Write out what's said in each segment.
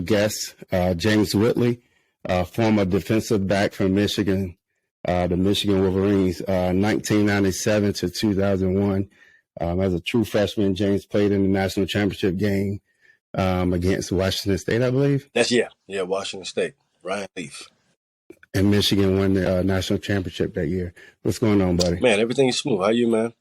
guest, James Whitley, former defensive back from Michigan, the Michigan Wolverines, 1997 to 2001. As a true freshman, James played in the national championship game against Washington State, I believe. Yeah, Washington State. Ryan Leaf. And Michigan won the national championship that year. What's going on, buddy? Man, everything's smooth. How you, man?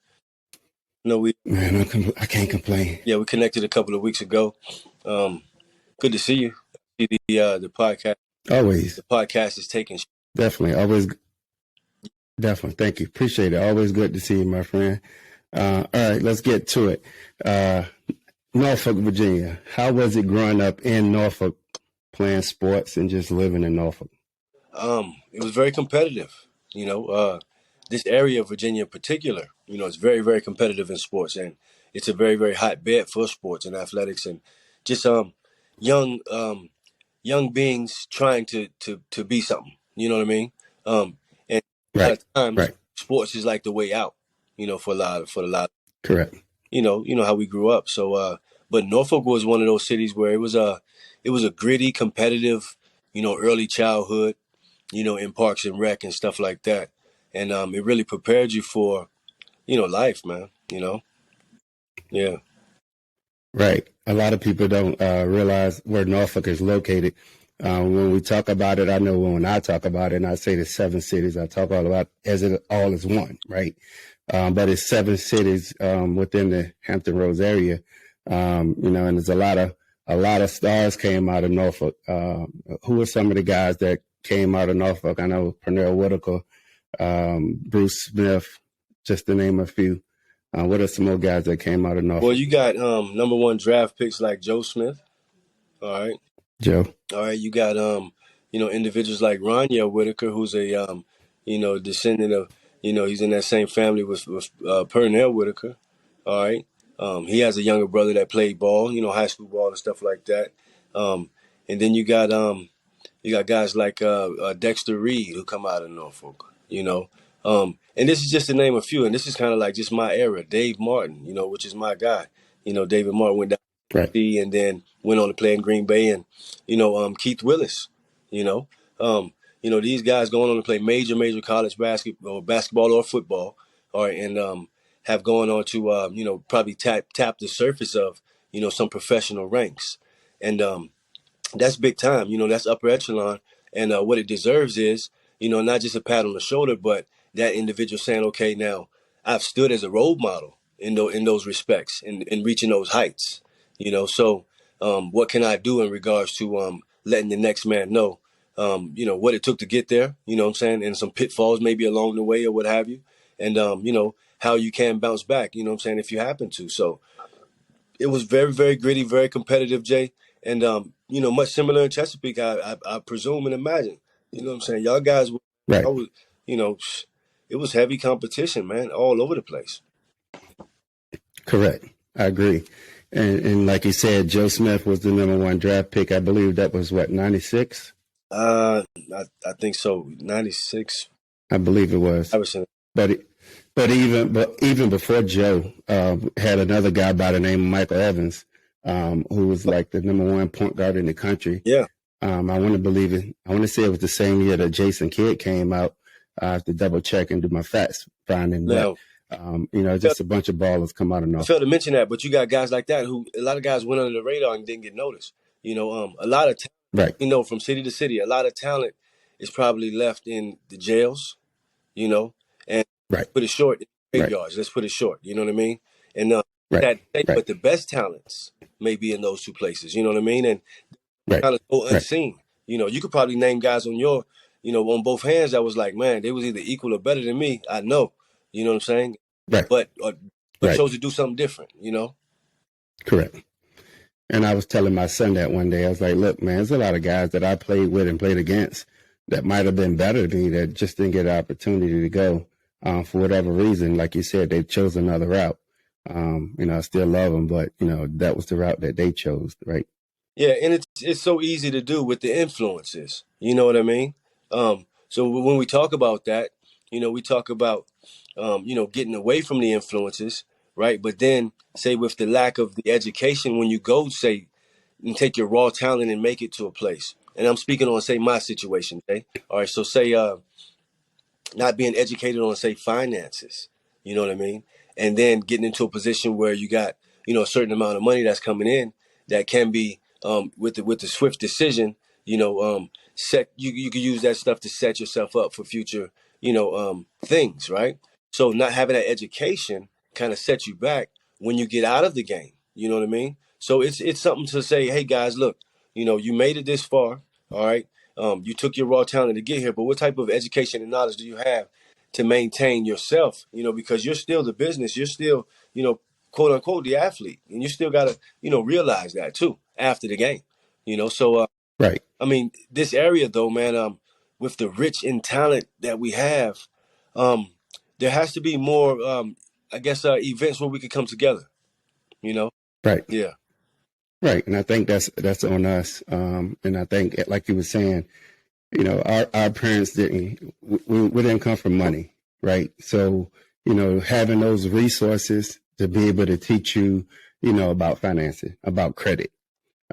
Man, I can't complain. Yeah, we connected a couple of weeks ago. Good to see you. The podcast. Always. The podcast is taking. Definitely. Always. Definitely. Thank you. Appreciate it. Always good to see you, my friend. All right, let's get to it. Norfolk, Virginia. How was it growing up in Norfolk, playing sports and just living in Norfolk? It was very competitive. This area of Virginia in particular, it's very, very competitive in sports, and it's a very, very hot bed for sports and athletics, and just young beings trying to be something. You know what I mean? And a lot of times, sports is like the way out. For a lot. Correct. You know how we grew up. So, but Norfolk was one of those cities where it was a gritty, competitive, early childhood, in Parks and Rec and stuff like that. And it really prepared you for, life, man, Yeah. Right. A lot of people don't realize where Norfolk is located. When we talk about it, I know when I talk about it, and I say the 7 cities, I talk all about as it all is one, right? But it's 7 cities within the Hampton Roads area, and there's a lot of stars came out of Norfolk. Who are some of the guys that came out of Norfolk? I know Pernell Whitaker, Bruce Smith, just to name a few. What are some more guys that came out of Norfolk? Well, you got number 1 draft picks like Joe Smith. All right. Joe. All right. You got individuals like Ronyell Whitaker, who's a descendant of. He's in that same family with Pernell Whitaker. All right. He has a younger brother that played ball, high school ball and stuff like that. And then you got guys like Dexter Reed who come out of Norfolk, And this is just to name a few. And this is kind of like just my era. Dave Martin, which is my guy. David Martin went down to D and then went on to play in Green Bay. And, Keith Willis, these guys going on to play major college basketball or football, and have gone on to, probably tap the surface of, some professional ranks. And that's big time, that's upper echelon. And what it deserves is, not just a pat on the shoulder, but that individual saying, okay, now I've stood as a role model in those respects in reaching those heights, So what can I do in regards to letting the next man know, what it took to get there, and some pitfalls maybe along the way or what have you. And, how you can bounce back, if you happen to. So it was very, very gritty, very competitive, Jay. And, much similar in Chesapeake, I presume and imagine, Y'all guys, it was heavy competition, man, all over the place. Correct. I agree. And like you said, Joe Smith was the number 1 draft pick. I believe that was 96? I think so. 96. I believe it was. But even before Joe, had another guy by the name of Michael Evans, who was like the number 1 point guard in the country. Yeah. I want to believe it. I want to say it was the same year that Jason Kidd came out. I have to double check and do my facts finding. No. Just a bunch of ballers come out of Norfolk. I failed to mention that, but you got guys like that who a lot of guys went under the radar and didn't get noticed. A lot of talent, from city to city, a lot of talent is probably left in the jails, and put it short, graveyards. Let's put it short. You know what I mean? And but the best talents may be in those 2 places. You know what I mean? And kind of go unseen. You could probably name guys on your, on both hands that was like, man, they was either equal or better than me. I know. You know what I'm saying? Right. But chose to do something different, Correct. And I was telling my son that one day. I was like, look, man, there's a lot of guys that I played with and played against that might have been better than me that just didn't get an opportunity to go for whatever reason. Like you said, they chose another route. I still love them, but, that was the route that they chose, right? Yeah, and it's so easy to do with the influences. You know what I mean? So when we talk about that, we talk about, getting away from the influences, right? But then, say, with the lack of the education, when you go, say, and take your raw talent and make it to a place. And I'm speaking on, say, my situation, okay? All right, so say not being educated on, say, finances, you know what I mean? And then getting into a position where you got, a certain amount of money that's coming in that can be, with the swift decision, set you can use that stuff to set yourself up for future, things, right? So not having that education kind of sets you back when you get out of the game. You know what I mean? So it's something to say, hey guys, look, you made it this far, all right. You took your raw talent to get here, but what type of education and knowledge do you have to maintain yourself? Because you're still the business, you're still, quote unquote, the athlete, and you still got to, realize that too after the game. So Right. I mean, this area though, man, with the rich in talent that we have, um, there has to be more, I guess, events where we could come together. You know? Right. Yeah. Right. And I think that's on us. And I think, like you were saying, our parents we didn't come from money, right? So, having those resources to be able to teach you, about financing, about credit,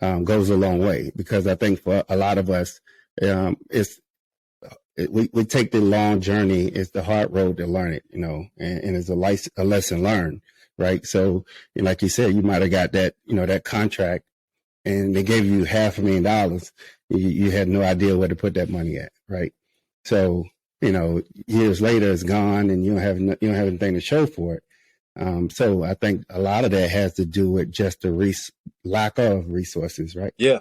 goes a long way, because I think for a lot of us, we take the long journey. It's the hard road to learn it, and it's a lesson learned, right? So, like you said, you might have got that, that contract, and they gave you $500,000. You had no idea where to put that money at, right? So, years later it's gone, and you don't have anything to show for it. So I think a lot of that has to do with just the lack of resources, right? Yeah.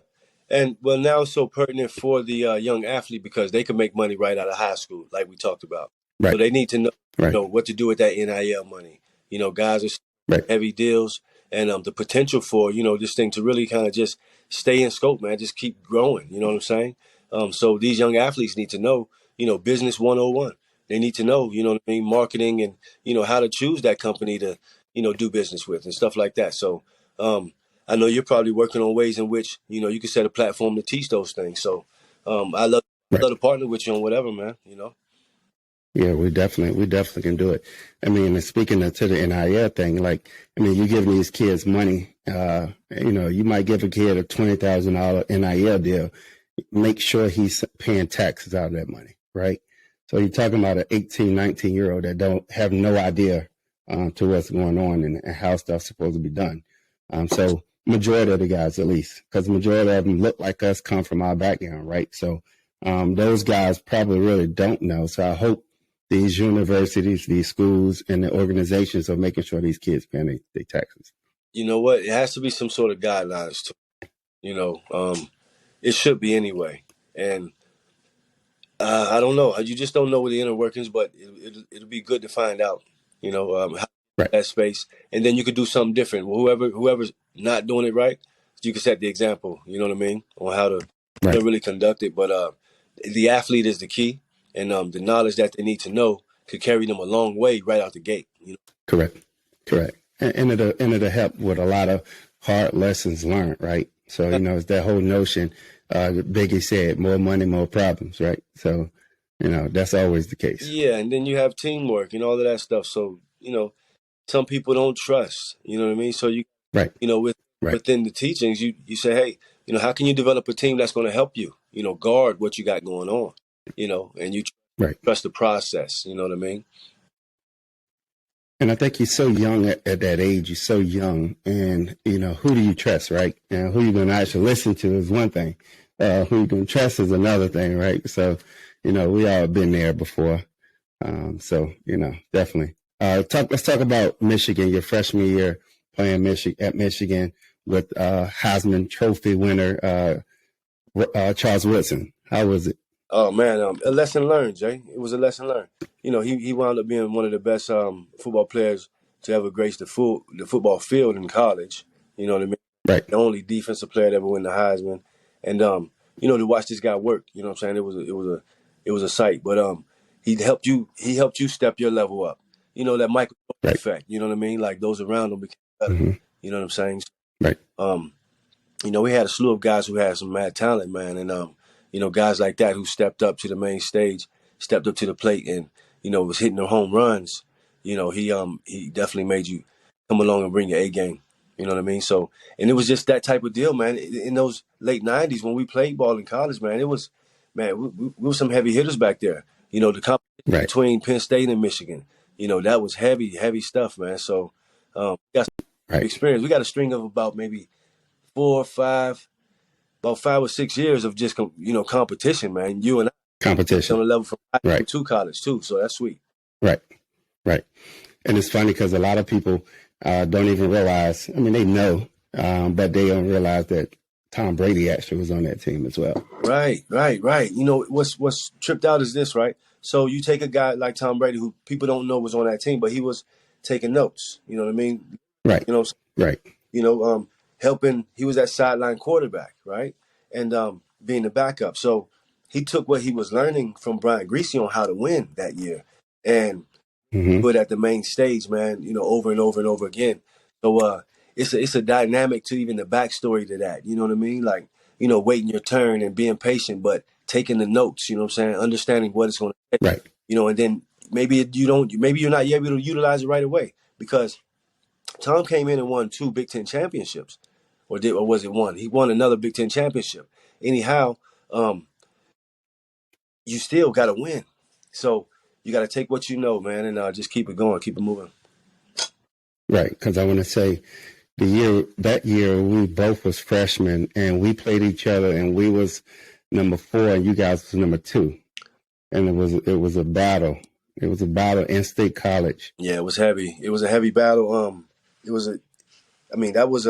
And well, now it's so pertinent for the young athlete because they can make money right out of high school, like we talked about. Right. So they need to know, Right. what to do with that NIL money. Guys are Right. heavy deals, and the potential for this thing to really kind of just stay in scope, man, just keep growing. You know what I'm saying? So these young athletes need to know, business 101. They need to know, what I mean, marketing and how to choose that company to do business with and stuff like that. So I know you're probably working on ways in which you can set a platform to teach those things. So I love to partner with you on whatever, man. Yeah, we definitely can do it. I mean, and speaking to the NIL thing, you give these kids money. You might give a kid a $20,000 NIL deal. Make sure he's paying taxes out of that money, right? So you're talking about an 18, 19-year-old that don't have no idea to what's going on and how stuff's supposed to be done. So majority of the guys, at least, because the majority of them look like us, come from our background, right? So those guys probably really don't know. So I hope these universities, these schools, and the organizations are making sure these kids pay their taxes. You know what? It has to be some sort of guidelines too. It should be anyway. And I don't know. You just don't know what the inner workings, but it'll be good to find out. How that space, and then you could do something different. Well, whoever's not doing it right, you can set the example. You know what I mean, on how to really conduct it. But the athlete is the key, and the knowledge that they need to know could carry them a long way right out the gate. Correct. And it'll help with a lot of hard lessons learned, right? So it's that whole notion. Biggie said, "More money, more problems," right? So that's always the case. Yeah, and then you have teamwork and all of that stuff. So some people don't trust. You know what I mean? So within the teachings, you say, hey, how can you develop a team that's going to help you? Guard what you got going on. And you trust the process. You know what I mean? And I think you're so young at that age. You're so young, and who do you trust, right? And who you going to actually listen to is one thing. Who you can trust is another thing, right? So, we all been there before. So, definitely. Let's talk about Michigan. Your freshman year playing at Michigan with Heisman Trophy winner Charles Woodson. How was it? Oh man, a lesson learned, Jay. It was a lesson learned. He wound up being one of the best football players to ever grace the football field in college. You know what I mean? Right. The only defensive player to ever win the Heisman, and to watch this guy work. You know what I'm saying? It was a sight. But he helped you step your level up. That Michael Jordan effect. You know what I mean? Like those around him became better. Mm-hmm. You know what I'm saying? Right. We had a slew of guys who had some mad talent, man, and guys like that who stepped up to the main stage, stepped up to the plate, and was hitting their home runs. He definitely made you come along and bring your A game. You know what I mean? So, and it was just that type of deal, man. In those late '90s when we played ball in college, man, it was, man, we were some heavy hitters back there. You know, the competition Right. between Penn State and Michigan, you know, that was heavy, heavy stuff, man. So, we got some Right. experience. We got a string of about maybe 5 or 6 years of just, competition, man. You and I on Competition. a level from high school Right. to college too. So that's sweet. Right. Right. And it's funny because a lot of people don't even realize. I mean, they know, but they don't realize that Tom Brady actually was on that team as well. Right. You know, what's tripped out is this, right? So you take a guy like Tom Brady, who people don't know was on that team, but he was taking notes. You know what I mean? Right. You know, Right. helping. He was that sideline quarterback, right? And being the backup. So he took what he was learning from Brian Griese on how to win that year, and Mm-hmm. put at the main stage, man. You know, over and over and over again. So it's a dynamic to even the backstory to that. You know what I mean? Like, waiting your turn and being patient, but taking the notes. You know what I'm saying? Understanding what it's going to take. Right. And then maybe you're not able to utilize it right away because Tom came in and won 2 Big Ten championships, or was it one? He won another Big Ten championship. Anyhow, you still got to win. So you got to take what you know, man, and just keep it going, keep it moving. Right. Because I want to say that year we both was freshmen and we played each other and we was number 4 and you guys was number 2. And it was a battle. It was a battle in State College. Yeah, it was heavy. It was a heavy battle. That was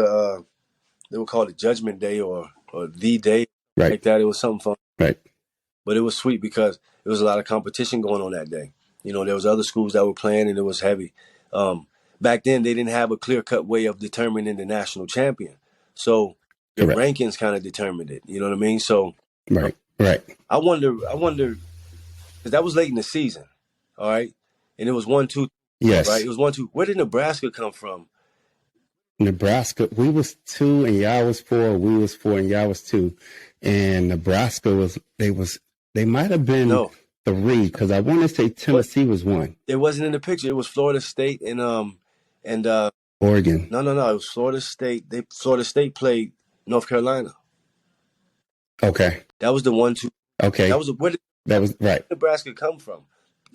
they would call it Judgment Day or the day, Right. like that. It was something fun. Right. But it was sweet because there was a lot of competition going on that day. There was other schools that were playing and it was heavy. Back then, they didn't have a clear-cut way of determining the national champion. So the Correct. rankings kind of determined it. You know what I mean? So Right. Right. I wonder, because that was late in the season, all right? And it was 1-2, Yes. right? It was 1-2. Where did Nebraska come from? Nebraska, we was 2 and y'all was 4. We was 4 and y'all was 2. And Nebraska they might have been 3 because I want to say Tennessee was 1. It wasn't in the picture. It was Florida State and Oregon. No. It was Florida State. Florida State played North Carolina. Okay. That was the 1-2. Okay. That was right. Nebraska come from,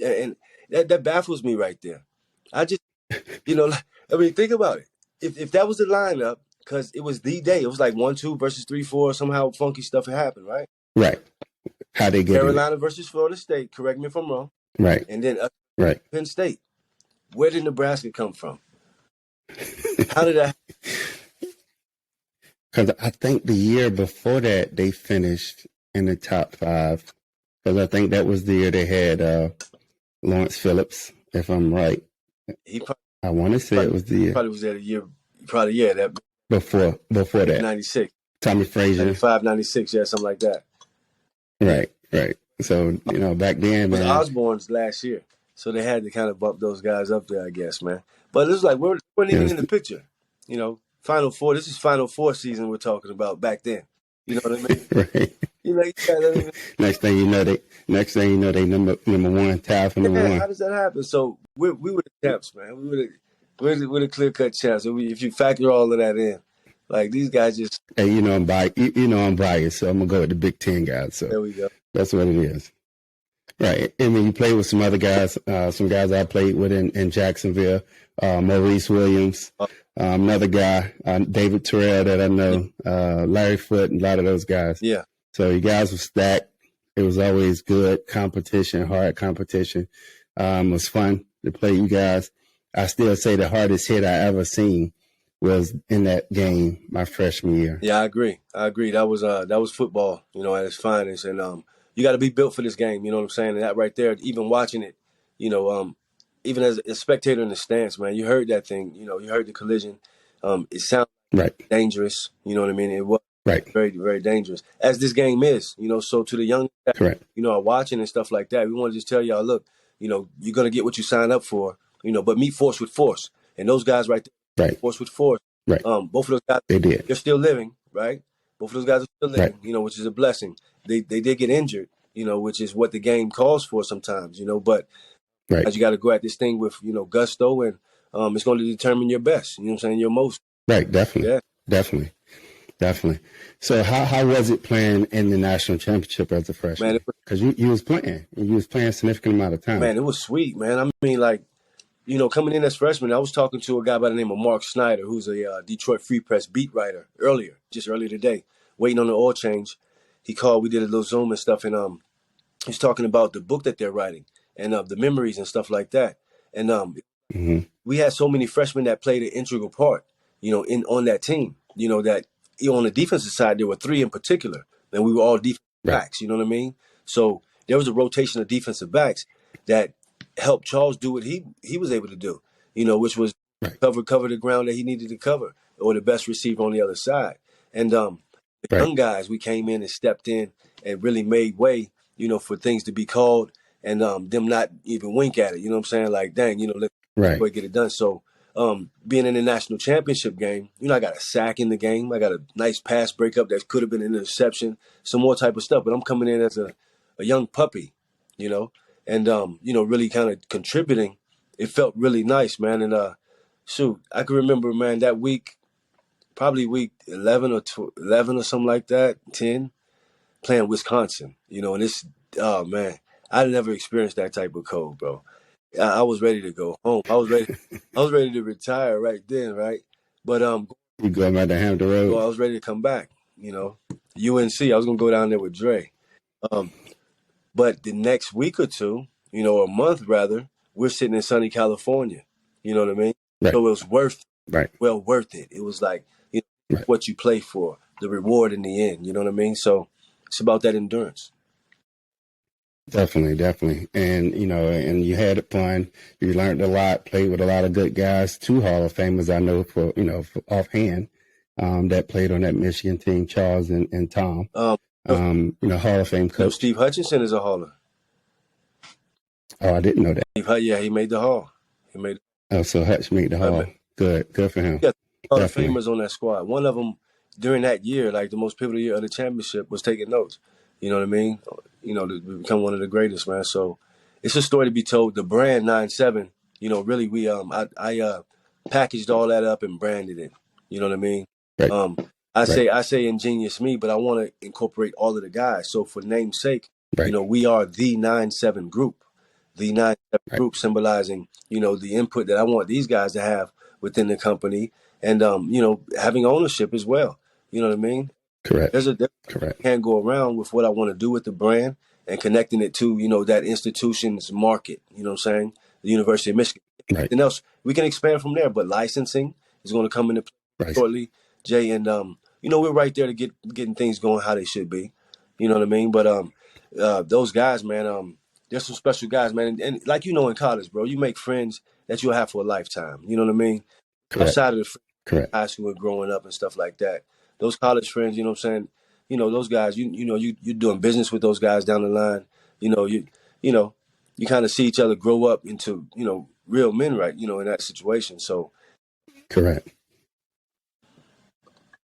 and that baffles me right there. I just, think about it. If that was the lineup, because it was the day, it was like 1-2 versus 3-4. Somehow funky stuff had happened, right? Right. How they get Carolina versus Florida State. Correct me if I'm wrong. Right. And then right. Penn State. Where did Nebraska come from? How did that? Because I think the year before that they finished in the top 5. Because I think that was the year they had Lawrence Phillips, if I'm right. I want to say it was the year. Probably was there the year. Probably that before that. 96. Tommy Frazier. 95, 96, yeah, something like that. Right. So back then, man. It was Osborne's last year, so they had to kind of bump those guys up there, I guess, man. But it was like we weren't even in the picture. Final Four. This is Final Four season we're talking about back then. You know what I mean? Right. Next thing you know, they number 1, tied for number 1. How does that happen? So we were the champs, man. We're the clear-cut champs. So if you factor all of that in, like these guys just. Hey, I'm biased. I'm biased, so I'm gonna go with the Big Ten guys. So there we go. That's what it is. Right. And then you play with some other guys, some guys I played with in Jacksonville, Maurice Williams, another guy, David Terrell that I know, Larry Foote, and a lot of those guys. Yeah. So you guys were stacked. It was always good competition, hard competition. It was fun to play you guys. I still say the hardest hit I ever seen was in that game my freshman year. Yeah, I agree. That was football, at its finest. And you got to be built for this game. You know what I'm saying? And that right there, even watching it, even as a spectator in the stands, man, you heard that thing. You heard the collision. It sounded dangerous. You know what I mean? It was very, very dangerous, as this game is. So to the young, are watching and stuff like that, we want to just tell y'all, look, you're gonna get what you sign up for. But meet force with force, and those guys right there, force with force. Right. Both of those guys, they're still living, right? Both of those guys are still living, which is a blessing. They did get injured, which is what the game calls for sometimes, but you got to go at this thing with, gusto, and it's going to determine your best, your most. Right. Definitely. Yeah, Definitely. Definitely. So how was it playing in the national championship as a man. freshman? Because you was playing. You was playing a significant amount of time. Man, it was sweet, man. I mean, like, coming in as freshman, I was talking to a guy by the name of Mark Snyder, who's a Detroit Free Press beat writer just earlier today, waiting on the oil change. He called, we did a little Zoom and stuff, and he's talking about the book that they're writing and the memories and stuff like that. And Mm-hmm. we had so many freshmen that played an integral part, on that team. That on the defensive side, there were three in particular, and we were all defensive backs. You know what I mean? So there was a rotation of defensive backs that helped Charles do what he was able to do. Which was cover the ground that he needed to cover, or the best receiver on the other side. And the young guys, we came in and stepped in and really made way, for things to be called, and them not even wink at it. You know what I'm saying? Like, dang, let's go get it done. So being in the national championship game, I got a sack in the game. I got a nice pass breakup that could have been an interception, some more type of stuff. But I'm coming in as a young puppy, and really kind of contributing. It felt really nice, man. And shoot, I can remember, man, that week, probably week 11 or 11 or something like that, 10, playing Wisconsin, and it's, oh man, I never experienced that type of cold, bro. I was ready to go home. I was ready to retire right then, right? But you going back to Hampton Road? I was ready to come back. UNC. I was gonna go down there with Dre. But the next week or two, or a month rather, we're sitting in sunny California. You know what I mean? Right. So it was worth it. It was like what you play for, the reward in the end. You know what I mean? So it's about that endurance. Definitely. And, and you had fun. You learned a lot, played with a lot of good guys, 2 Hall of Famers I know for offhand, that played on that Michigan team, Charles and Tom. Hall of Fame coach. Steve Hutchinson is a Hauler. Oh, I didn't know that. Yeah, he made the Hall. So Hutch made the Hall. Good for him. Yeah, Hall of Famers on that squad. One of them during that year, like the most pivotal year of the championship, was taking notes. You know what I mean? To become one of the greatest, man. So it's a story to be told. The brand 9-7, really we I packaged all that up and branded it. You know what I mean? Right. I say ingenious me, but I want to incorporate all of the guys. So for name's sake, we are the 9-7 group. The 9-7 group symbolizing, the input that I want these guys to have within the company, and having ownership as well. You know what I mean? Correct. Correct. Can't go around with what I want to do with the brand and connecting it to, that institution's market. You know what I'm saying? The University of Michigan. Right. Anything else, we can expand from there, but licensing is going to come into play shortly, Jay. And, we're right there to getting things going how they should be. You know what I mean? But those guys, man, they're some special guys, man. And like, in college, bro, you make friends that you'll have for a lifetime. You know what I mean? Correct. Outside of the high school and growing up and stuff like that. Those college friends, you know what I'm saying? Those guys, you're doing business with those guys down the line. You kind of see each other grow up into, real men, right? In that situation. So. Correct.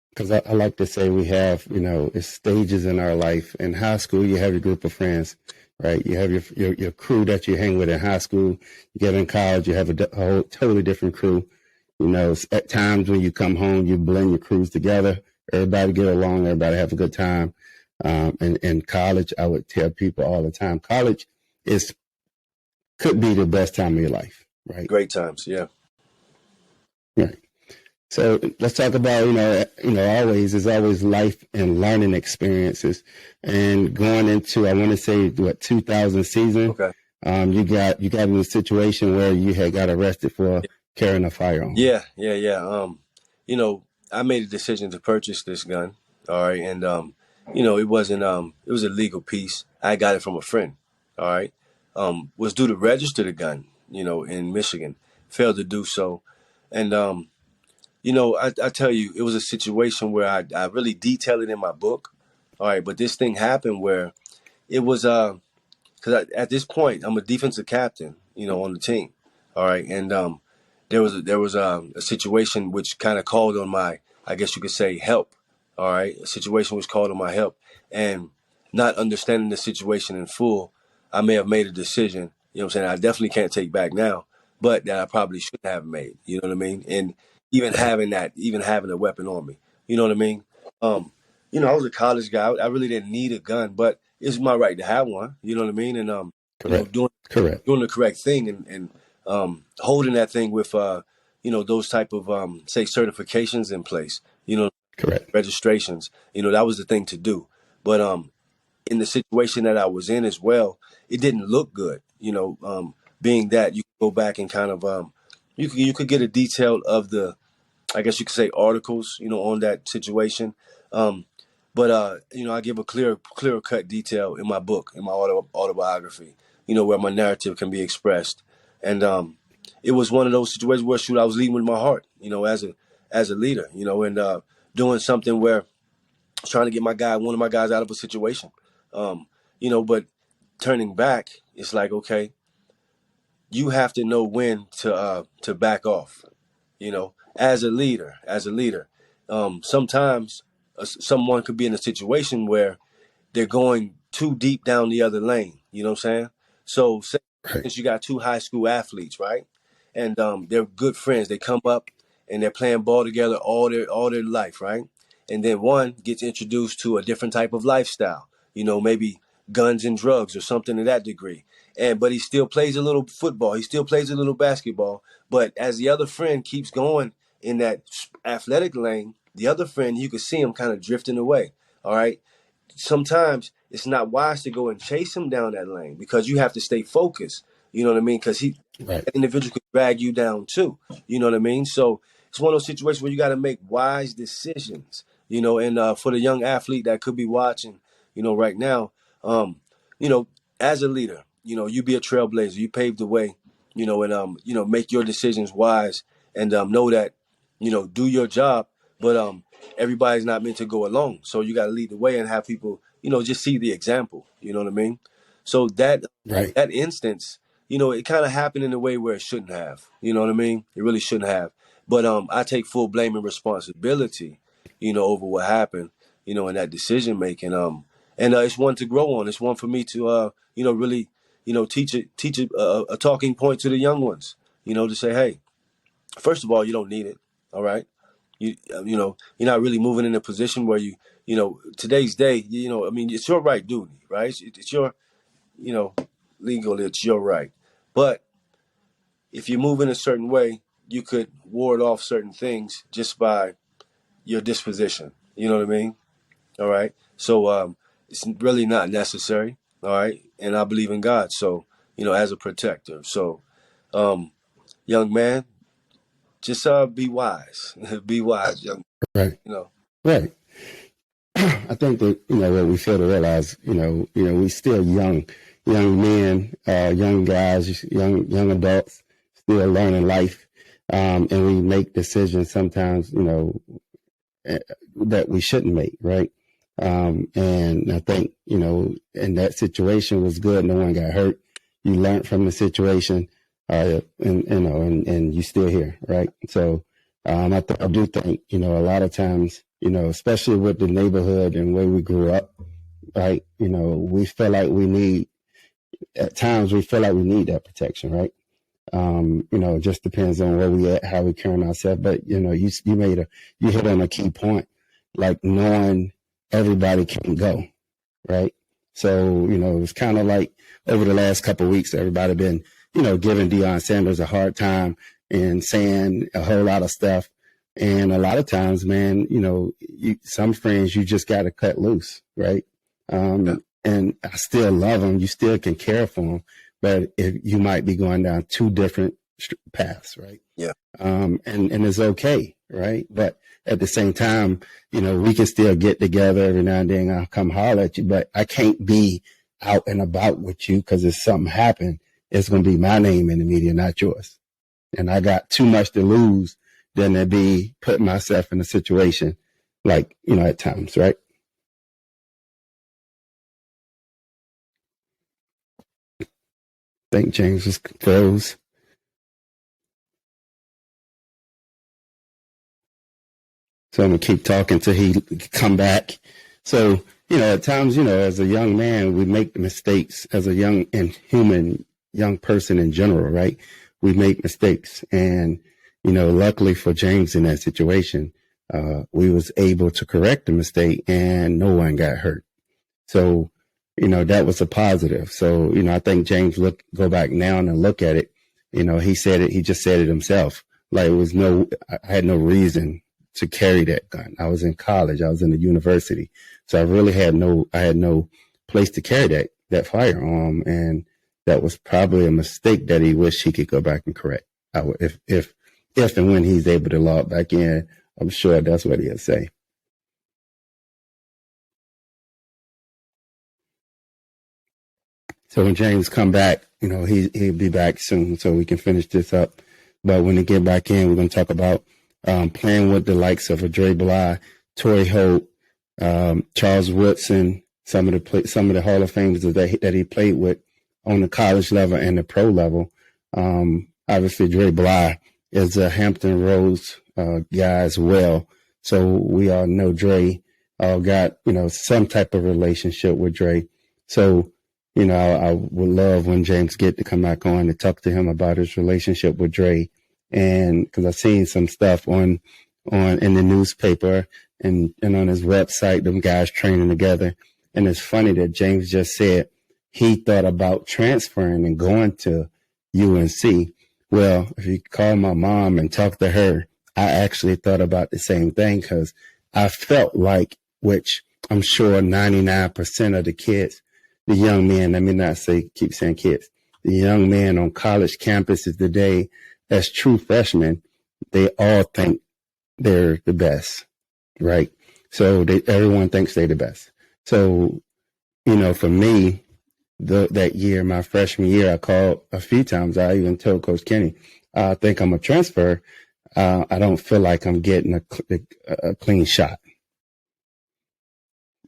Because I like to say we have, it's stages in our life. In high school, you have your group of friends, right? You have your crew that you hang with in high school. You get in college, you have a whole totally different crew. At times when you come home, you blend your crews together. Everybody get along. Everybody have a good time. And in college, I would tell people all the time, college could be the best time of your life, right? Great times, yeah. Right. So let's talk about, there's always life and learning experiences. And going into, I want to say, 2000 season, okay. You got in a situation where you had got arrested for carrying a firearm. Yeah. I made a decision to purchase this gun. All right. And, it wasn't, it was a legal piece. I got it from a friend. All right. Was due to register the gun, in Michigan, failed to do so. And, I tell you, it was a situation where I really detailed it in my book. All right. But this thing happened where it was, because at this point, I'm a defensive captain, on the team. All right. And, there was a situation which kind of called on my, I guess you could say, help. All right. A situation which called on my help, and not understanding the situation in full, I may have made a decision, you know what I'm saying? I definitely can't take back now, but that I probably should have made, you know what I mean? And even Right. having a weapon on me. You know what I mean? I was a college guy. I really didn't need a gun, but it's my right to have one. You know what I mean? And Correct. doing Correct. the correct thing and holding that thing with those type of say certifications in place. Correct. Registrations. That was the thing to do. But in the situation that I was in as well, it didn't look good. Being that you could go back and kind of you could get a detail of the, I guess you could say, articles, on that situation. But I give a clear cut detail in my book, in my autobiography, where my narrative can be expressed. And it was one of those situations where, shoot, I was leading with my heart, as a leader, and doing something where I was trying to get one of my guys out of a situation. But turning back, it's like, okay, you have to know when to back off. As a leader, sometimes someone could be in a situation where they're going too deep down the other lane. You know what I'm saying? So since you got two high school athletes, right? And they're good friends. They come up and they're playing ball together all their life, right? And then one gets introduced to a different type of lifestyle, maybe guns and drugs or something to that degree. But he still plays a little football. He still plays a little basketball. But as the other friend keeps going in that athletic lane, the other friend, you can see him kind of drifting away. All right. Sometimes it's not wise to go and chase him down that lane because you have to stay focused. You know what I mean? Because that individual could drag you down too. You know what I mean? So it's one of those situations where you got to make wise decisions. And for the young athlete that could be watching, right now, as a leader, you be a trailblazer. You pave the way, and make your decisions wise, and know that, do your job. But everybody's not meant to go alone. So you got to lead the way and have people, just see the example. You know what I mean? So that instance, it kind of happened in a way where it shouldn't have. You know what I mean? It really shouldn't have. But I take full blame and responsibility, over what happened, in that decision making. And it's one to grow on. It's one for me to, really, teach a talking point to the young ones, to say, hey, first of all, you don't need it. All right. You're not really moving in a position where today's day, it's your right duty, right? It's your, legal, it's your right. But if you move in a certain way, you could ward off certain things just by your disposition. You know what I mean? All right. So it's really not necessary. All right. And I believe in God. So, as a protector. So, young man, just be wise. Be wise, young. Right. Right. I think that, what we fail to realize, we still young men, young guys, young adults, still learning life. And we make decisions sometimes, that we shouldn't make. Right. And I think, in that situation was good. No one got hurt. You learned from the situation, and you still here. Right. So, I do think, a lot of times, especially with the neighborhood and where we grew up, right? We feel like at times we feel like we need that protection, right? It just depends on where we at, how we carrying ourselves. But, you hit on a key point, like knowing everybody can go, right? So, it's kind of like over the last couple of weeks, everybody been, giving Deion Sanders a hard time and saying a whole lot of stuff. And a lot of times, man, some friends you just got to cut loose, right? And I still love them. You still can care for them, but if you might be going down two different paths, right? Yeah. And it's okay, right? But at the same time, we can still get together every now and then. I'll come holler at you, but I can't be out and about with you because if something happened, it's going to be my name in the media, not yours. And I got too much to lose than to be putting myself in a situation like, at times, right? I think James was froze. So I'm going to keep talking till he come back. So, at times, as a young man, we make mistakes as a young and human young person in general, right? We make mistakes. And luckily for James in that situation, we was able to correct the mistake and no one got hurt. So, that was a positive. So, I think James go back now and look at it. He just said it himself. Like I had no reason to carry that gun. I was in college. I was in a university. So I really had no place to carry that firearm. And that was probably a mistake that he wished he could go back and correct. If and when he's able to log back in, I'm sure that's what he'll say. So when James come back, he'll be back soon so we can finish this up. But when he get back in, we're going to talk about playing with the likes of Dre Bly, Torrey Holt, Charles Woodson, some of the Hall of Famers that he played with on the college level and the pro level. Obviously, Dre Bly is a Hampton Roads guy as well. So we all know Dre got, some type of relationship with Dre. So, I would love when James get to come back on and talk to him about his relationship with Dre. And because I've seen some stuff in the newspaper and on his website, them guys training together. And it's funny that James just said he thought about transferring and going to UNC. Well, if you call my mom and talk to her, I actually thought about the same thing because I felt like, which I'm sure 99% of the kids, the young men, let me not keep saying kids, the young men on college campuses today, as true freshmen, they all think they're the best, right? So everyone thinks they're the best. So, for me, that year, my freshman year, I called a few times. I even told Coach Kenny, I think I'm a transfer. I don't feel like I'm getting a clean shot.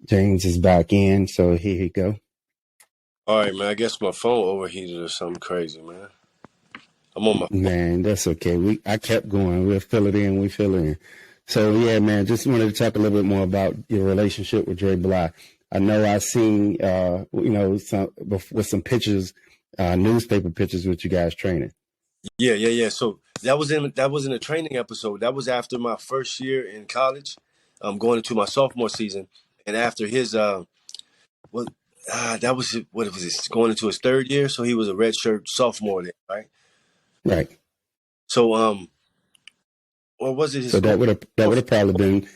James is back in, so here you go. All right, man. I guess my phone overheated or something crazy, man. I'm on my phone. Man, that's okay. I kept going. We'll fill it in. So, yeah, man, just wanted to talk a little bit more about your relationship with Dre Bly. I know I seen, with some pictures, newspaper pictures with you guys training. Yeah. So that was in a training episode. That was after my first year in college, going into my sophomore season, and after his that was what was it? Going into his third year, so he was a redshirt sophomore then, right? Right. So or was it his? So that would have probably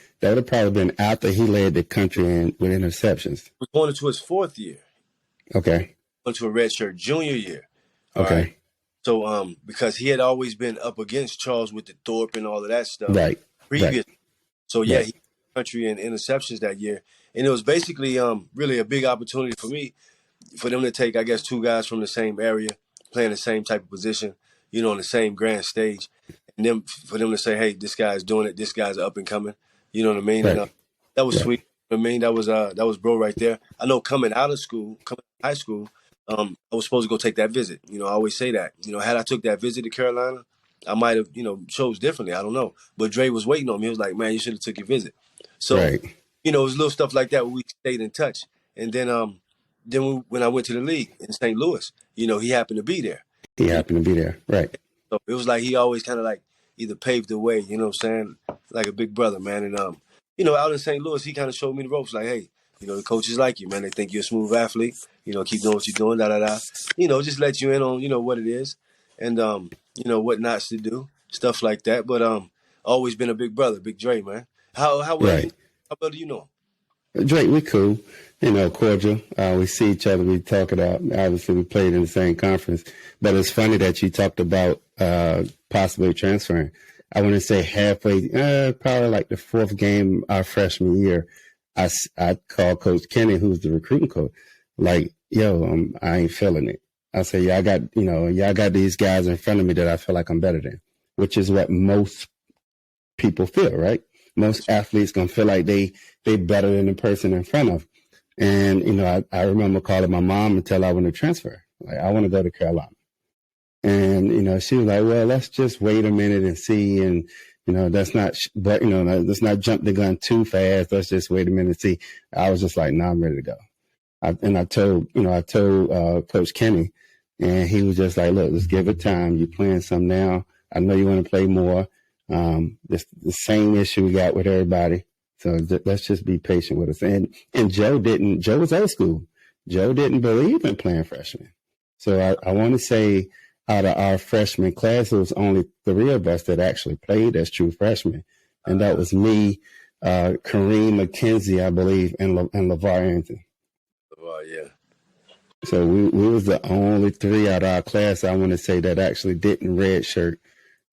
been after he led the country with interceptions. We're going into his fourth year. Okay. Going to a redshirt junior year. Okay. Right? So because he had always been up against Charles with the Thorpe and all of that stuff. Right. Previous. Right. So yeah, right. he led the country in interceptions that year, and it was basically really a big opportunity for me, for them to take, I guess, two guys from the same area, playing the same type of position, on the same grand stage, and then for them to say, "Hey, this guy's doing it. This guy's up and coming." You know what I mean? Right. And that was sweet. I mean, that was bro right there. I know coming out of high school, I was supposed to go take that visit. I always say that. Had I took that visit to Carolina, I might have, chose differently. I don't know. But Dre was waiting on me. He was like, "Man, you should have took your visit." So, right. it was little stuff like that where we stayed in touch. And then when I went to the league in St. Louis, he happened to be there. He happened to be there. Right. So it was like he always kind of like either paved the way, you know what I'm saying? Like a big brother, man. And, out in St. Louis, he kind of showed me the ropes like, hey, the coaches like you, man. They think you're a smooth athlete. Keep doing what you're doing, da-da-da. Just let you in on, what it is and, what not to do, stuff like that. But always been a big brother, Big Dre, man. How well do you know him? Drake, we cool, cordial. We see each other. We talk it out. Obviously, we played in the same conference. But it's funny that you talked about possibly transferring. I want to say halfway, probably like the fourth game our freshman year, I called Coach Kenny, who's the recruiting coach, like, yo, I ain't feeling it. I say, y'all got these guys in front of me that I feel like I'm better than, which is what most people feel, right? Most athletes gonna feel like they better than the person in front of. And, I remember calling my mom and tell her I want to transfer. Like, I want to go to Carolina. And, she was like, well, let's just wait a minute and see. And, let's not jump the gun too fast. Let's just wait a minute and see. I was just like, nah, I'm ready to go. I told Coach Kenny, and he was just like, look, let's give it time. You're playing some now. I know you want to play more. It's the same issue we got with everybody. So let's just be patient with us. And Joe was old school. Joe didn't believe in playing freshmen. So I want to say out of our freshman class, it was only 3 of us that actually played as true freshmen. And that was me, Kareem McKenzie, I believe, and LeVar Arrington. Oh, yeah. So we was the only 3 out of our class, I want to say, that actually didn't redshirt.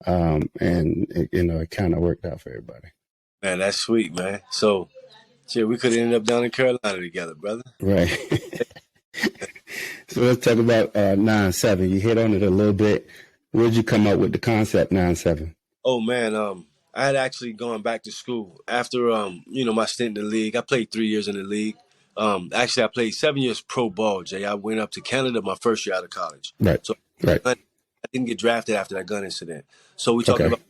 And, it kind of worked out for everybody. Man, that's sweet, man. So, shit, we could have ended up down in Carolina together, brother. Right. So let's talk about 9-7. You hit on it a little bit. Where'd you come up with the concept 9-7? Oh, man, I had actually gone back to school after, my stint in the league. I played 3 years in the league. Actually, I played 7 years pro ball, Jay. I went up to Canada my first year out of college. Right. So right. I didn't get drafted after that gun incident. So we talking about,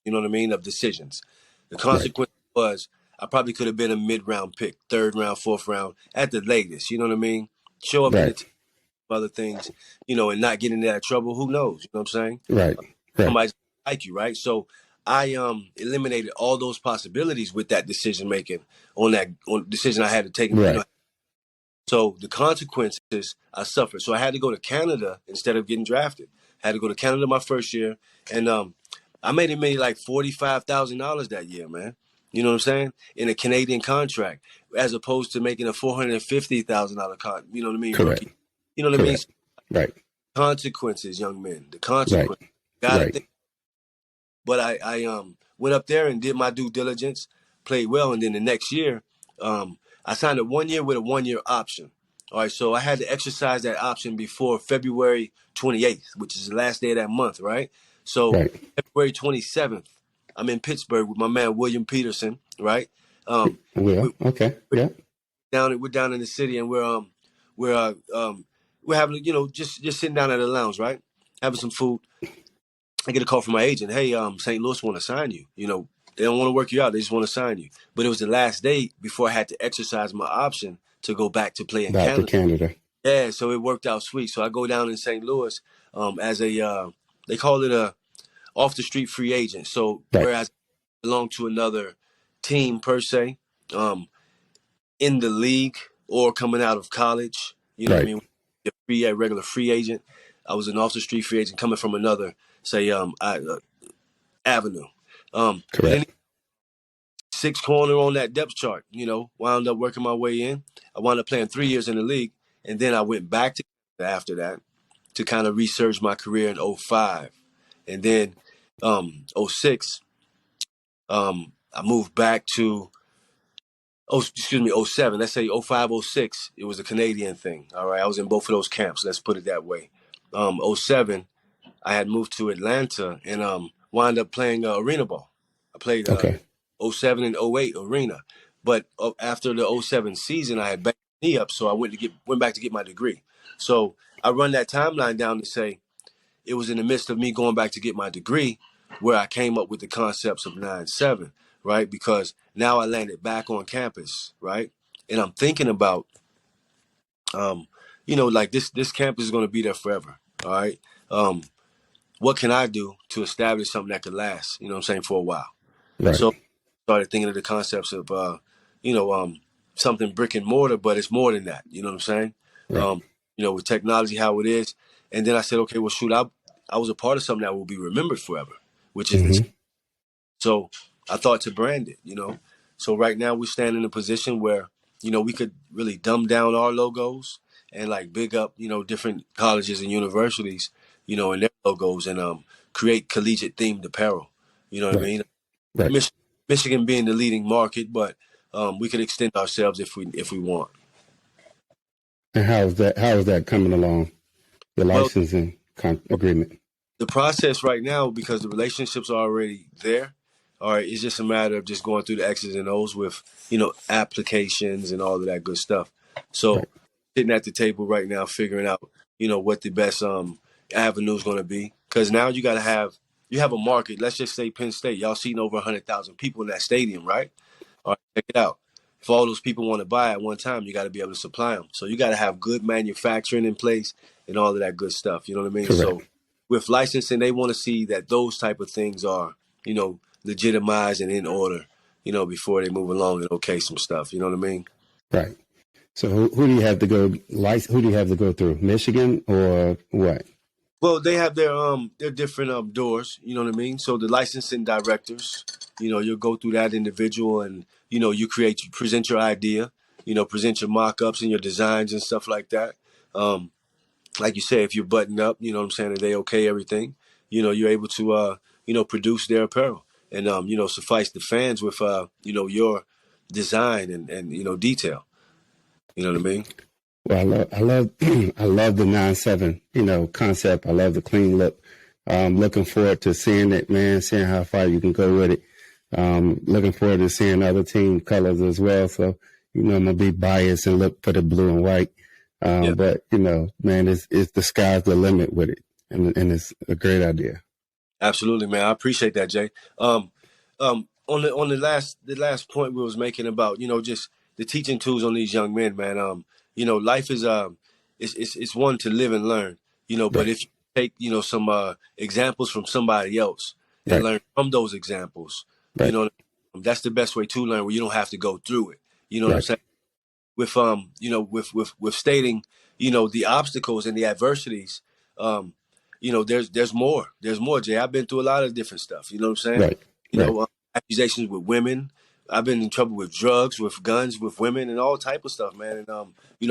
you know what I mean, of decisions. The consequence was I probably could have been a mid-round pick, 3rd round, 4th round, at the latest. You know what I mean? Show up in the team, other things, and not get into that trouble. Who knows? You know what I'm saying? Right. Somebody like you, right? So I eliminated all those possibilities with that decision making on decision I had to take. Right. So the consequences I suffered. So I had to go to Canada instead of getting drafted. I had to go to Canada my first year, and I made like $45,000 that year, man. You know what I'm saying? In a Canadian contract, as opposed to making a $450,000 contract. You know what I mean? Correct. Rookie. You know what I mean? Right. Consequences, young men. The consequences. Gotta think. But I went up there and did my due diligence, played well, and then the next year, I signed a 1 year with a 1 year option. All right, so I had to exercise that option before February 28th, which is the last day of that month, right? So February 27th, I'm in Pittsburgh with my man William Peterson, right? We're down in the city, and we're having just sitting down at a lounge, right, having some food. I get a call from my agent. Hey, St. Louis want to sign you. They don't want to work you out. They just want to sign you. But it was the last day before I had to exercise my option to go back to play in Canada. Back to Canada. Yeah, so it worked out sweet. So I go down in St. Louis as they call it a off-the-street free agent. So whereas I belong to another team per se, in the league or coming out of college, you know what I mean? A regular free agent. I was an off-the-street free agent coming from another, say, avenue. Correct. 6th corner on that depth chart, wound up working my way in. I wound up playing 3 years in the league, and then I went back to after that to kind of resurge my career in 05. And then 06, I moved back to, 07. Let's say 05, 06, it was a Canadian thing. All right, I was in both of those camps. Let's put it that way. 07, I had moved to Atlanta and wound up playing arena ball. I played 07 and 08 arena. But after the 07 season, I had backed my knee up, so I went back to get my degree. So I run that timeline down to say it was in the midst of me going back to get my degree where I came up with the concepts of 9-7, right? Because now I landed back on campus, right? And I'm thinking about, like this campus is going to be there forever, all right? What can I do to establish something that could last, for a while? Right. So I started thinking of the concepts of, something brick and mortar, but it's more than that. You know what I'm saying? Right. With technology, how it is. And then I said, okay, well, shoot, I was a part of something that will be remembered forever, which is So I thought to brand it, So right now we stand in a position where, we could really dumb down our logos and like big up, different colleges and universities, and their logos and create collegiate themed apparel. You know what I mean? Right. Michigan being the leading market, but we could extend ourselves if we want. And how is that coming along? The licensing agreement. The process right now, because the relationships are already there, all right, it's just a matter of just going through the X's and O's with, applications and all of that good stuff. So sitting at the table right now, figuring out, what the best avenue is going to be. Because now you have a market. Let's just say Penn State. Y'all seen over 100,000 people in that stadium, right? All right, check it out. If all those people want to buy at one time, you got to be able to supply them. So you got to have good manufacturing in place and all of that good stuff. You know what I mean? Correct. So with licensing, they want to see that those type of things are, legitimized and in order, before they move along and okay some stuff. You know what I mean? Right. So who do you have to go? Who do you have to go through? Michigan or what? Well, they have their different doors. You know what I mean? So the licensing directors, you'll go through that individual, and you present your idea, present your mock-ups and your designs and stuff like that. Like you say, if you're buttoned up, you know what I'm saying, and they okay everything, you're able to produce their apparel and suffice the fans with your design and detail. You know what I mean? Well, I love I love the 9-7, concept. I love the clean look. Looking forward to seeing it, man, seeing how far you can go with it. Looking forward to seeing other team colors as well. So, I'm going to be biased and look for the blue and white. Yeah. But, man, it's the sky's the limit with it. And it's a great idea. Absolutely, man. I appreciate that, Jay. On the last point we was making about, just the teaching tools on these young men, man. Life is it's one to live and learn, but Right. if you take, some examples from somebody else and Right. learn from those examples, Right. that's the best way to learn, where you don't have to go through it. You know what I'm saying? With stating, the obstacles and the adversities, there's more. There's more, Jay. I've been through a lot of different stuff. You know what I'm saying? Right. Accusations with women. I've been in trouble with drugs, with guns, with women, and all type of stuff, man. And I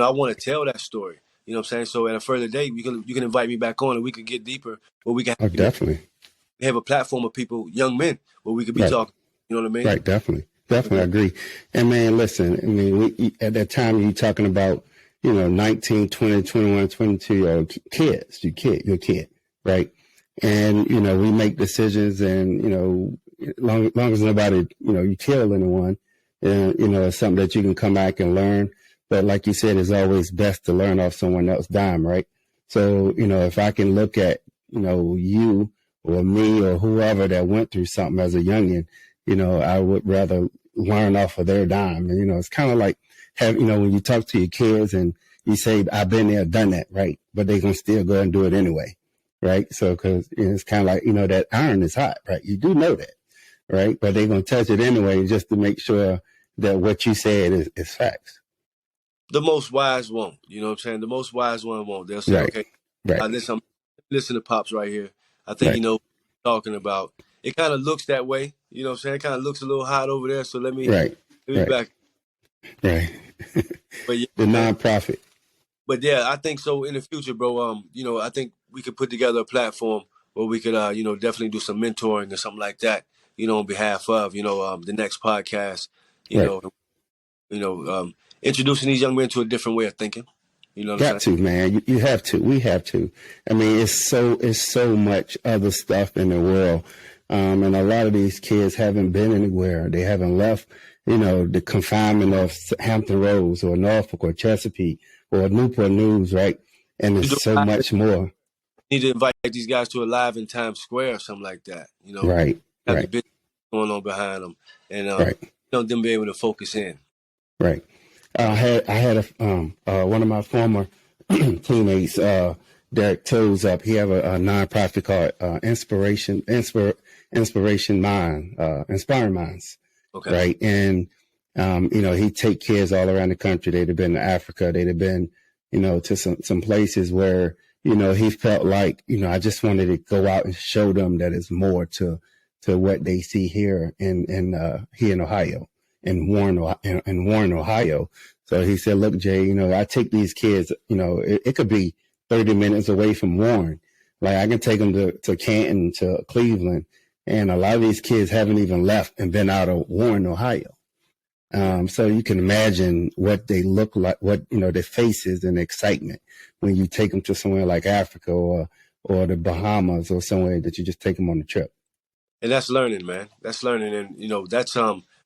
want to tell that story. You know what I'm saying? So at a further date, you can invite me back on, and we can get deeper. Where we can Definitely. have a platform of people, young men, where we could be Right. talking. You know what I mean? Right. Definitely. I agree. And man, listen, I mean, at that time you're talking about, 19, 20, 21, 22-year-old kids, you're a kid, right? And, we make decisions and, long as nobody, you kill anyone, and, it's something that you can come back and learn. But like you said, it's always best to learn off someone else's dime, right? So, if I can look at, you or me or whoever that went through something as a youngin', I would rather learn off of their dime. And, it's kind of like when you talk to your kids and you say, I've been there, done that, right? But they're going to still go and do it anyway, right? So, because it's kind of like, that iron is hot, right? You do know that, right? But they're going to touch it anyway just to make sure that what you said is facts. The most wise won't. You know what I'm saying? The most wise one won't. They'll say, okay, Right. listen to Pops right here. I think Right. what you're talking about. It kind of looks that way. You know what I'm saying? It kind of looks a little hot over there. So let me Right. back. Right. But yeah, The nonprofit. But yeah, I think so in the future, bro. I think we could put together a platform where we could, definitely do some mentoring or something like that. On behalf of, the Nexxt podcast. Introducing these young men to a different way of thinking. You know what I'm saying? To, man. You have to. We have to. I mean, it's so much other stuff in the world. And a lot of these kids haven't been anywhere. They haven't left, the confinement of Hampton Roads or Norfolk or Chesapeake or Newport News, right? And there's so much more. Need to invite these guys to a live in Times Square or something like that. Right. Have Right. the business going on behind them, and Right. them be able to focus in. Right. I had one of my former teammates, Derek Toes up. He have a nonprofit called Inspiring Minds. Okay. Right. And he take kids all around the country. They'd have been to Africa. They'd have been, to some places where, he felt like, I just wanted to go out and show them that it's more to what they see here in Ohio. In Warren, Ohio. So he said, look, Jay, I take these kids, it could be 30 minutes away from Warren. Like I can take them to Canton, to Cleveland. And a lot of these kids haven't even left and been out of Warren, Ohio. So you can imagine what they look like, what, their faces and excitement when you take them to somewhere like Africa or the Bahamas or somewhere that you just take them on a trip. And that's learning, man. That's learning. And, that's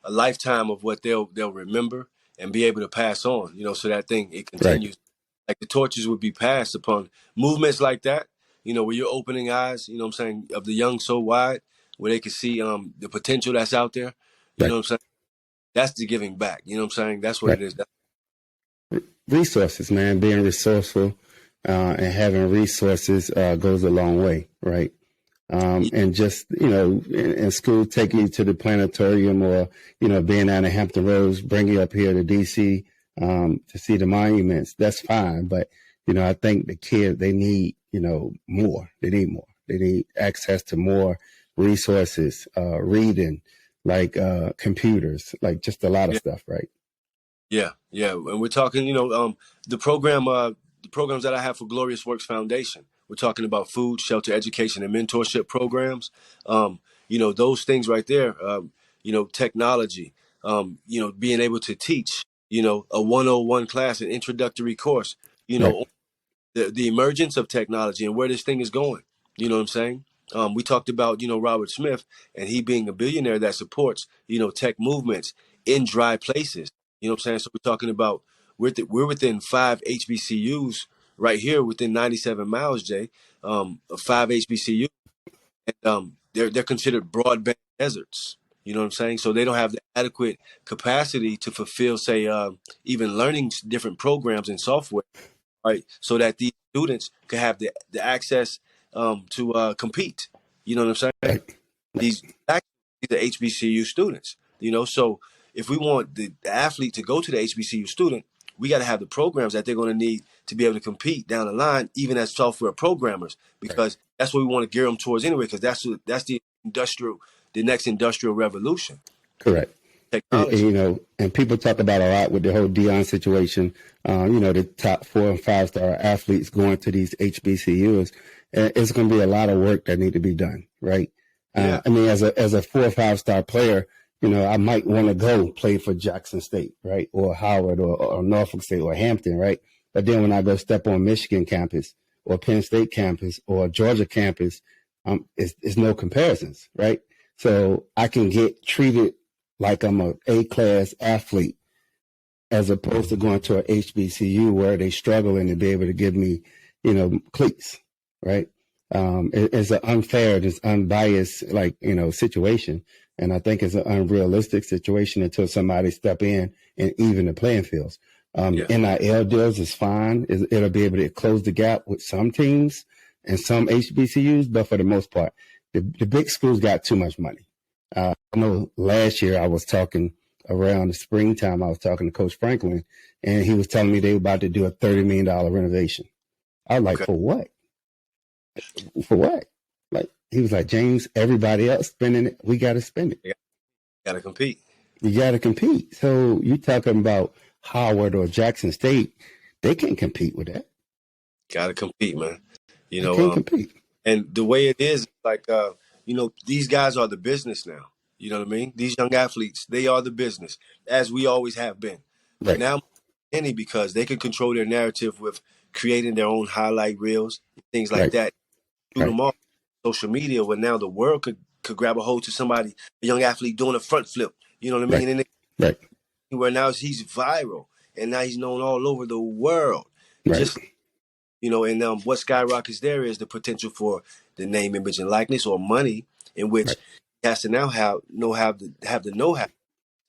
a lifetime of what they'll remember and be able to pass on, so that thing, it continues. Right. Like the torches would be passed upon movements like that, where you're opening eyes, of the young so wide, where they can see the potential that's out there. You know what I'm saying? That's the giving back. You know what I'm saying? That's what it is. Resources, man, being resourceful, and having resources goes a long way, right? And just, in school, taking you to the planetarium or, being down at Hampton Roads, bring you up here to DC to see the monuments, that's fine. But, I think the kids, they need, more. They need more. They need access to more resources, reading, like computers, like just a lot of stuff, right? Yeah. And we're talking, the programs that I have for Glorious Works Foundation. We're talking about food, shelter, education, and mentorship programs. Those things right there. Technology. Being able to teach. A 101 class, an introductory course. Right. The emergence of technology and where this thing is going. You know what I'm saying? We talked about, Robert Smith and he being a billionaire that supports, tech movements in dry places. You know what I'm saying? So we're talking about we're within 5 HBCUs right here within 97 miles, Jay, of 5 HBCUs. And they're considered broadband deserts. You know what I'm saying? So they don't have the adequate capacity to fulfill, say, even learning different programs and software, right? So that these students can have the access to compete. You know what I'm saying? Right. These are HBCU students. So if we want the athlete to go to the HBCU student, we got to have the programs that they're going to need to be able to compete down the line, even as software programmers, because that's what we want to gear them towards anyway. Because that's the next industrial revolution. Correct. Technology. And people talk about a lot with the whole Dion situation, the top 4 and 5-star athletes going to these HBCUs. It's going to be a lot of work that need to be done, right? Yeah. As a 4 or 5-star player, I might want to go play for Jackson State, right? Or Howard or Norfolk State or Hampton, right? But then when I go step on Michigan campus or Penn State campus or Georgia campus, it's no comparisons, right? So I can get treated like I'm a A-class athlete as opposed to going to a HBCU where they struggle and to be able to give me, cleats, right? It's an unfair, it's unbiased, situation. And I think it's an unrealistic situation until somebody step in and even the playing fields. NIL deals is fine. It'll be able to close the gap with some teams and some HBCUs, but for the most part, the big schools got too much money. I know last year I was talking around the springtime, I was talking to Coach Franklin, and he was telling me they were about to do a $30 million renovation. I was like, for what? For what? Like, he was like, James, everybody else spending it, we got to spend it. You got to compete. You got to compete. So you talking about Howard or Jackson State, they can't compete with that. Got to compete, man. They can't compete. And the way it is, like, these guys are the business now. You know what I mean? These young athletes, they are the business, as we always have been. Right. But now, because they can control their narrative with creating their own highlight reels, things like that. Shoot them off social media, where now the world could grab a hold to somebody, a young athlete doing a front flip. You know what I mean? And where now he's viral, and now he's known all over the world. Just and what skyrockets there is the potential for the name, image, and likeness, or money, in which he has to now have the know-how to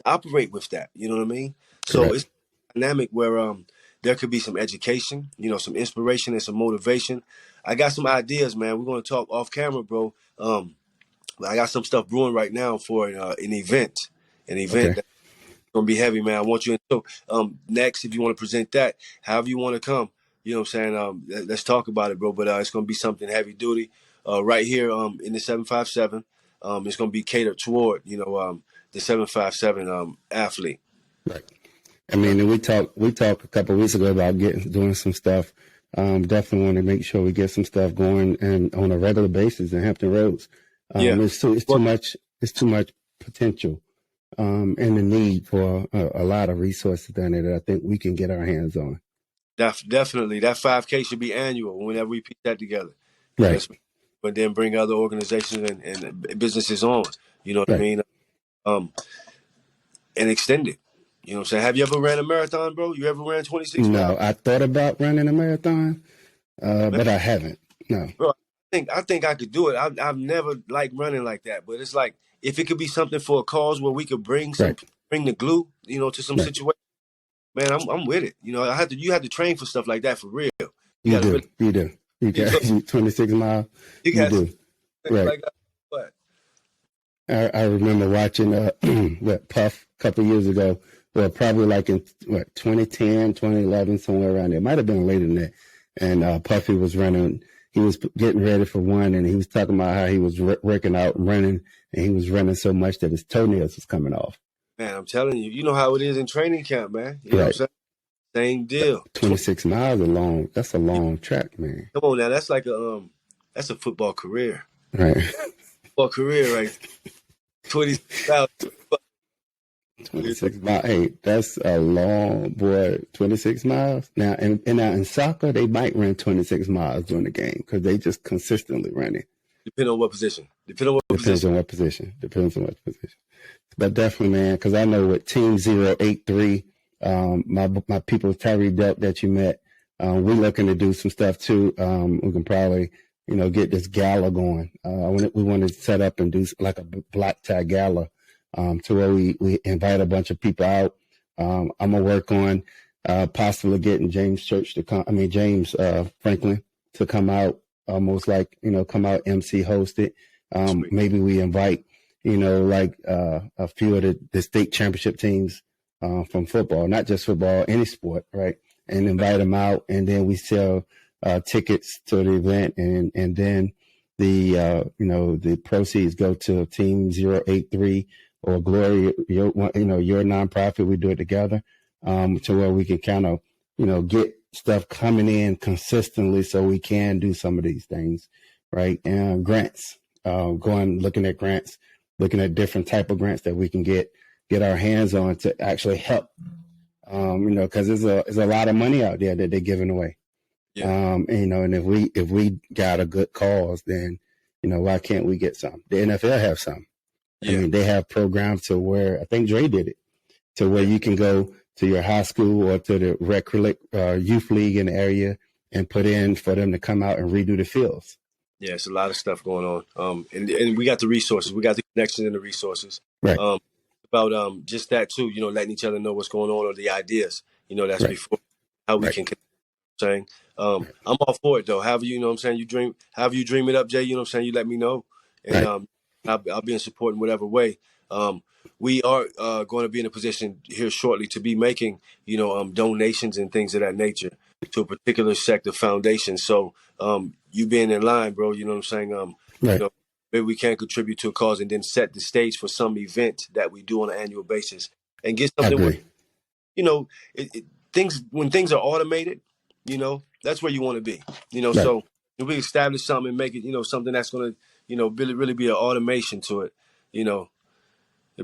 operate with that. You know what I mean? So it's dynamic where there could be some education, some inspiration and some motivation. I got some ideas, man. We're going to talk off camera, bro. I got some stuff brewing right now for an event. That's going to be heavy, man. I want you to Nexxt, if you want to present that, however you want to come. You know what I'm saying? Let's talk about it, bro. But it's going to be something heavy duty right here in the 757. It's going to be catered toward, the 757 athlete. Right. We talked a couple of weeks ago about doing some stuff. Definitely want to make sure we get some stuff going and on a regular basis in Hampton Roads. It's too much potential and the need for a lot of resources down there that I think we can get our hands on. Definitely. That 5K should be annual whenever we piece that together. Right. But then bring other organizations and businesses on, you know what I mean? And extend it. You know what I'm saying? Have you ever ran a marathon, bro? You ever ran 26 miles? No, I thought about running a marathon, but I haven't. No. Bro, I think I could do it. I've never liked running like that, but it's like if it could be something for a cause where we could bring the glue, to some situation, man, I'm with it. You have to train for stuff like that for real. You got to really. You do. You got 26 miles. You You got do. Right. like what? I remember watching Puff a couple years ago, well, probably like in 2010, 2011, somewhere around there. It might have been later than that. And Puffy was running. He was getting ready for one, and he was talking about how he was working out and running, and he was running so much that his toenails was coming off. Man, I'm telling you, you know how it is in training camp, man. You know what I'm saying? Same deal. 26 miles along. That's a long track, man. Come on now, that's like that's a football career. Right. Football career, right? 26 miles. 26 miles. Hey, that's a long, boy, 26 miles. Now, and now in soccer, they might run 26 miles during the game because they just consistently run it. Depending on what position. Depends on what position. But definitely, man, because I know with Team 083, my people, Tyree Delp that you met, we're looking to do some stuff too. We can probably, get this gala going. We want to set up and do like a black tie gala. To where we invite a bunch of people out. I'm gonna work on possibly getting James Franklin to come out, almost like come out MC host it. Maybe we invite a few of the state championship teams from football, not just football, any sport, right? And invite them out, and then we sell tickets to the event, and then the proceeds go to Team 083. Or Glory, your nonprofit, we do it together, to where we can kind of, get stuff coming in consistently so we can do some of these things, right? And grants, looking at grants, looking at different type of grants that we can get our hands on to actually help, because there's a lot of money out there that they're giving away. Yeah. And if we got a good cause, then, why can't we get some? The NFL have some. Yeah. I mean, they have programs to where, I think Dre did it, to where you can go to your high school or to the youth league in the area and put in for them to come out and redo the fields. Yeah, it's a lot of stuff going on. And we got the resources. We got the connection and the resources. Right. About just that too, letting each other know what's going on or the ideas. That's right. Before how we can saying. I'm all for it though. However, you dream it up, Jay, you let me know. And I'll be in support in whatever way. We are going to be in a position here shortly to be making, donations and things of that nature to a particular sector foundation. So you being in line, bro, right. Maybe we can contribute to a cause and then set the stage for some event that we do on an annual basis and get something with, when things are automated, that's where you want to be, right. So if we establish something and make it, something that's going to, really be an automation to it, it'd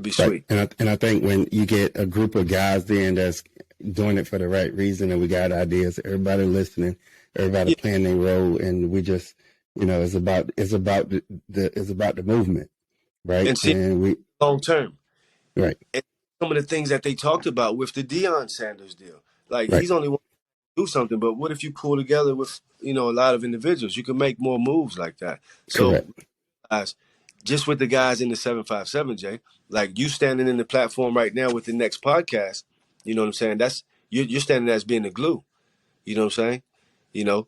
be sweet. Right. And I think when you get a group of guys then that's doing it for the right reason, and we got ideas, everybody listening, everybody playing their role, and we just, it's about the movement, right? And see, we long term, right? And some of the things that they talked about with the Deion Sanders deal, like he's only one to do something, but what if you pull together with a lot of individuals? You can make more moves like that. So. Correct. Just with the guys in the 757, Jay, like you standing in the platform right now with the Nexxt podcast, you know what I'm saying? That's you're standing as being the glue. You know what I'm saying? You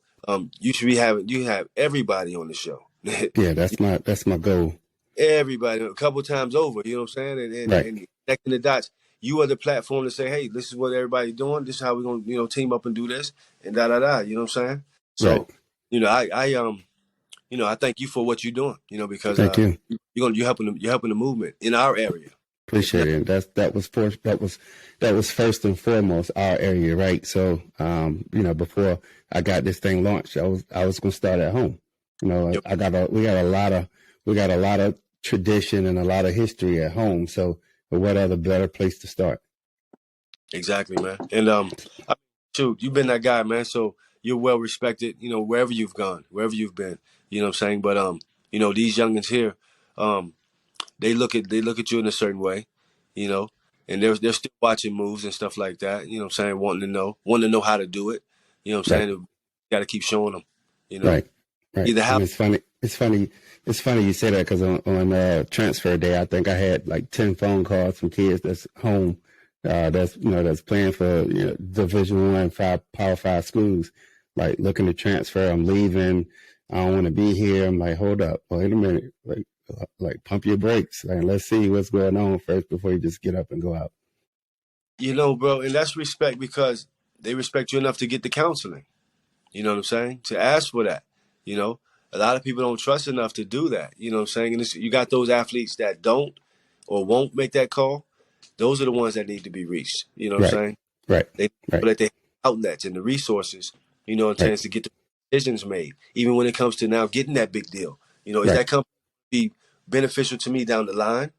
should be you have everybody on the show. Yeah, that's my goal. Everybody a couple times over, you know what I'm saying? And, right. and connecting the dots. You are the platform to say, hey, this is what everybody's doing. This is how we're gonna, team up and do this and da. You know what I'm saying? So, right. I thank you for what you're doing, because thank you. You're helping the movement in our area. Appreciate it. That was first and foremost our area, right? So, before I got this thing launched, I was going to start at home. Yep. we got a lot of tradition and a lot of history at home. So, what other better place to start? Exactly, man. And shoot, you've been that guy, man. So you're well respected, wherever you've gone, wherever you've been. You know what I'm saying? But these youngins here, they look at you in a certain way, and they're still watching moves and stuff like that. You know what I'm saying? Wanting to know how to do it. You know what I'm saying? You got to keep showing them. Right. Either how. It's funny you say that because on transfer day, I think I had like 10 phone calls from kids that's home, that's playing for Division I, Power 5 schools. Like looking to transfer, I'm leaving. I don't want to be here. I'm like, hold up, wait a minute, like pump your brakes. Like, let's see what's going on first before you just get up and go out. You know, bro, and that's respect because they respect you enough to get the counseling. You know what I'm saying? To ask for that. You know, a lot of people don't trust enough to do that. You know what I'm saying? And you got those athletes that don't or won't make that call. Those are the ones that need to be reached. You know what I'm Right, saying? right, They right, that they have outlets and the resources, you know, in right, terms to get the decisions made. Even when it comes to now getting that big deal. You know, is right, that company be beneficial to me down the line?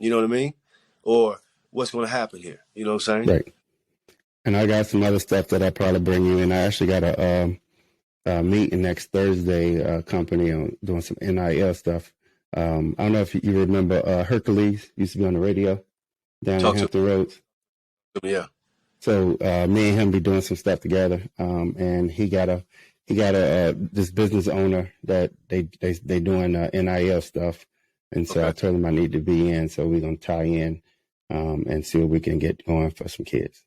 You know what I mean? Or what's going to happen here? You know what I'm saying? right. And I got some other stuff that I probably bring you in. I actually got a meeting next Thursday. Company on doing some NIL stuff. I don't know if you remember Hercules used to be on the radio down in Talk to Hampton Roads. me. Yeah. So me and him be doing some stuff together. And he got a this business owner that they doing NIL stuff. And so Okay. I told him I need to be in. So we're gonna tie in and see what we can get going for some kids.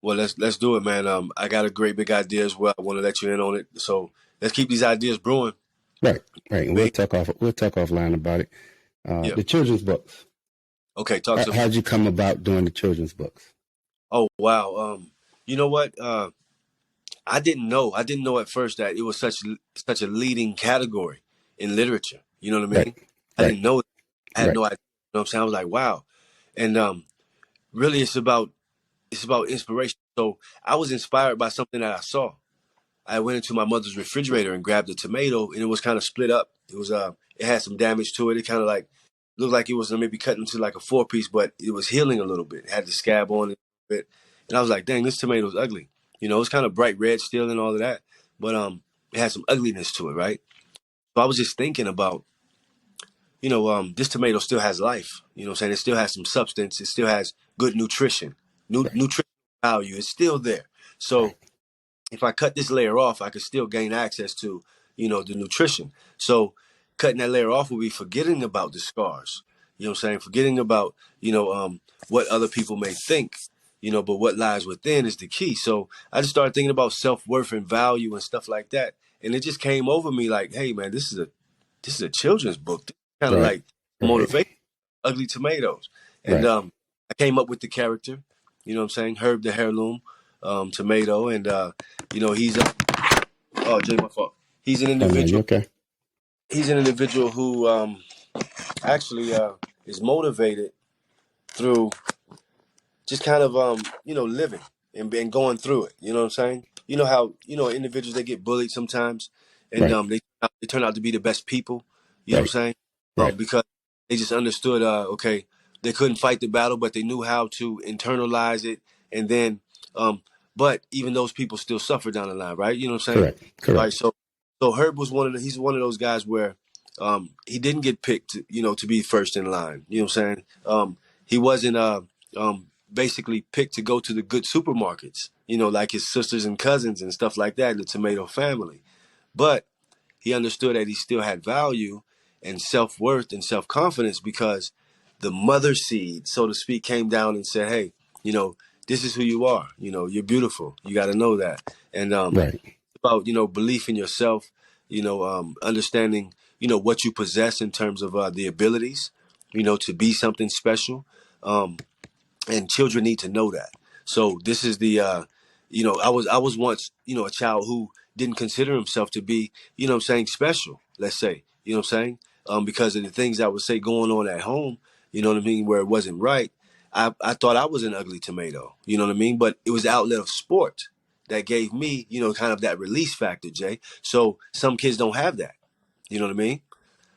Well, let's do it, man. I got a great big idea as well. I want to let you in on it. So let's keep these ideas brewing. Right, right. And Me? we'll talk offline about it. Yeah. The children's books. Okay. Talk to me. How'd you come about doing the children's books? Oh wow. You know what? I didn't know. I didn't know at first that it was such a leading category in literature. You know what I Right, mean? I right, didn't know. I had right, no idea. You know what I'm saying? I was like, wow. And really, it's about inspiration. So I was inspired by something that I saw. I went into my mother's refrigerator and grabbed a tomato, and it was kind of split up. It had some damage to it. It kind of like looked like it was maybe cut into like a 4-piece, but it was healing a little bit. It had the scab on it a bit, and I was like, "Dang, this tomato's ugly." You know, it's kind of bright red still and all of that, but it had some ugliness to it, right? So I was just thinking about, this tomato still has life. You know what I'm saying? It still has some substance. It still has good nutrition, right, nutrition value. It's still there. So right, if I cut this layer off, I could still gain access to, the nutrition. So cutting that layer off will be forgetting about the scars. You know what I'm saying? Forgetting about, what other people may think, but what lies within is the key. So I just started thinking about self-worth and value and stuff like that. And it just came over me like, hey man, this is a children's book. Kind of right, like right, motivation, ugly tomatoes. And right. I came up with the character, you know what I'm saying? Herb the heirloom, tomato, and he's oh Jay, my fault. He's an Oh no, you individual. okay? He's an individual who actually is motivated through just kind of living and going through it. You know what I'm saying? You know how individuals they get bullied sometimes, and Right, they turn out to be the best people. You know what right, I'm saying? right, Because they just understood. Okay, they couldn't fight the battle, but they knew how to internalize it, and then, but even those people still suffer down the line, right? You know what I'm saying? correct, All right, correct. so Herb was he's one of those guys where he didn't get picked, to be first in line. You know what I'm saying? He wasn't basically picked to go to the good supermarkets, like his sisters and cousins and stuff like that in the tomato family. But he understood that he still had value and self-worth and self-confidence because the mother seed, so to speak, came down and said, hey, this is who you are. You're beautiful. You got to know that. And Right, about belief in yourself, understanding what you possess in terms of the abilities, to be something special, and children need to know that. So this is the I was once a child who didn't consider himself to be what I'm saying, special, let's say, what I'm saying, because of the things I would say going on at home, what I mean, where it wasn't right. I thought I was an ugly tomato, you know what I mean, but it was the outlet of sport that gave me kind of that release factor, Jay. So some kids don't have that, you know what I mean.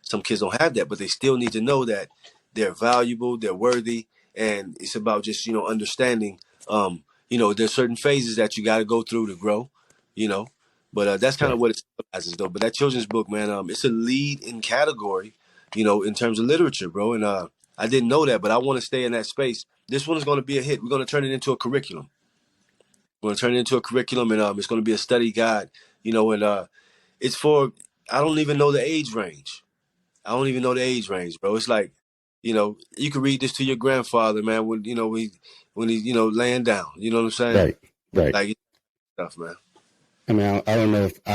Some kids don't have that, but they still need to know that they're valuable, they're worthy, and it's about just understanding. There's certain phases that you got to go through to grow, you know. But that's kind of right. what it symbolizes, though. But that children's book, man, it's a lead in category, in terms of literature, bro. And I didn't know that, but I want to stay in that space. This one is going to be a hit. We're going to turn it into a curriculum. We're going to turn it into a curriculum, and it's going to be a study guide, and it's for I don't even know the age range. I don't even know the age range, bro. It's like, you could read this to your grandfather, man, when he laying down. You know what I'm saying? Right, right. Like stuff, man. I mean, I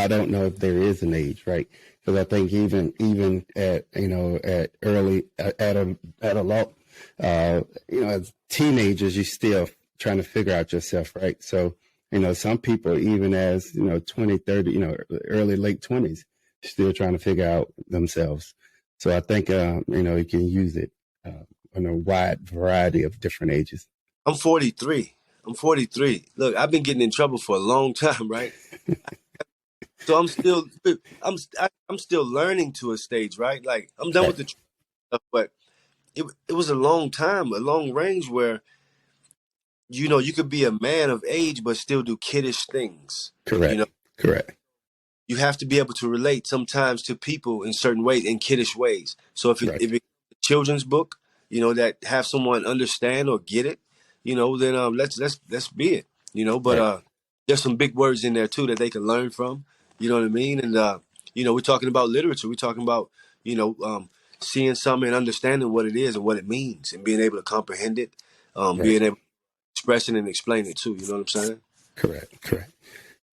don't know if there is an age, right? Because I think even at at early at a low, as teenagers, you're still trying to figure out yourself, right? So some people even as 20, 30, early late 20s, still trying to figure out themselves. So I think you can use it in a wide variety of different ages. I'm 43. I'm 43. Look, I've been getting in trouble for a long time, right? So I'm still learning to a stage, right? Like I'm done with Right. the stuff, but it was a long time, a long range where you could be a man of age but still do kiddish things. You Correct. know, Correct. you have to be able to relate sometimes to people in certain ways, in kiddish ways. So Right. if it's a children's book, that have someone understand or get it, then let's be it. But Right. there's some big words in there too that they can learn from. You know what I mean? And we're talking about literature. We're talking about you know seeing something and understanding what it is and what it means and being able to comprehend it, Right. being able to express it and explain it too. You know what I'm saying? Correct. Correct.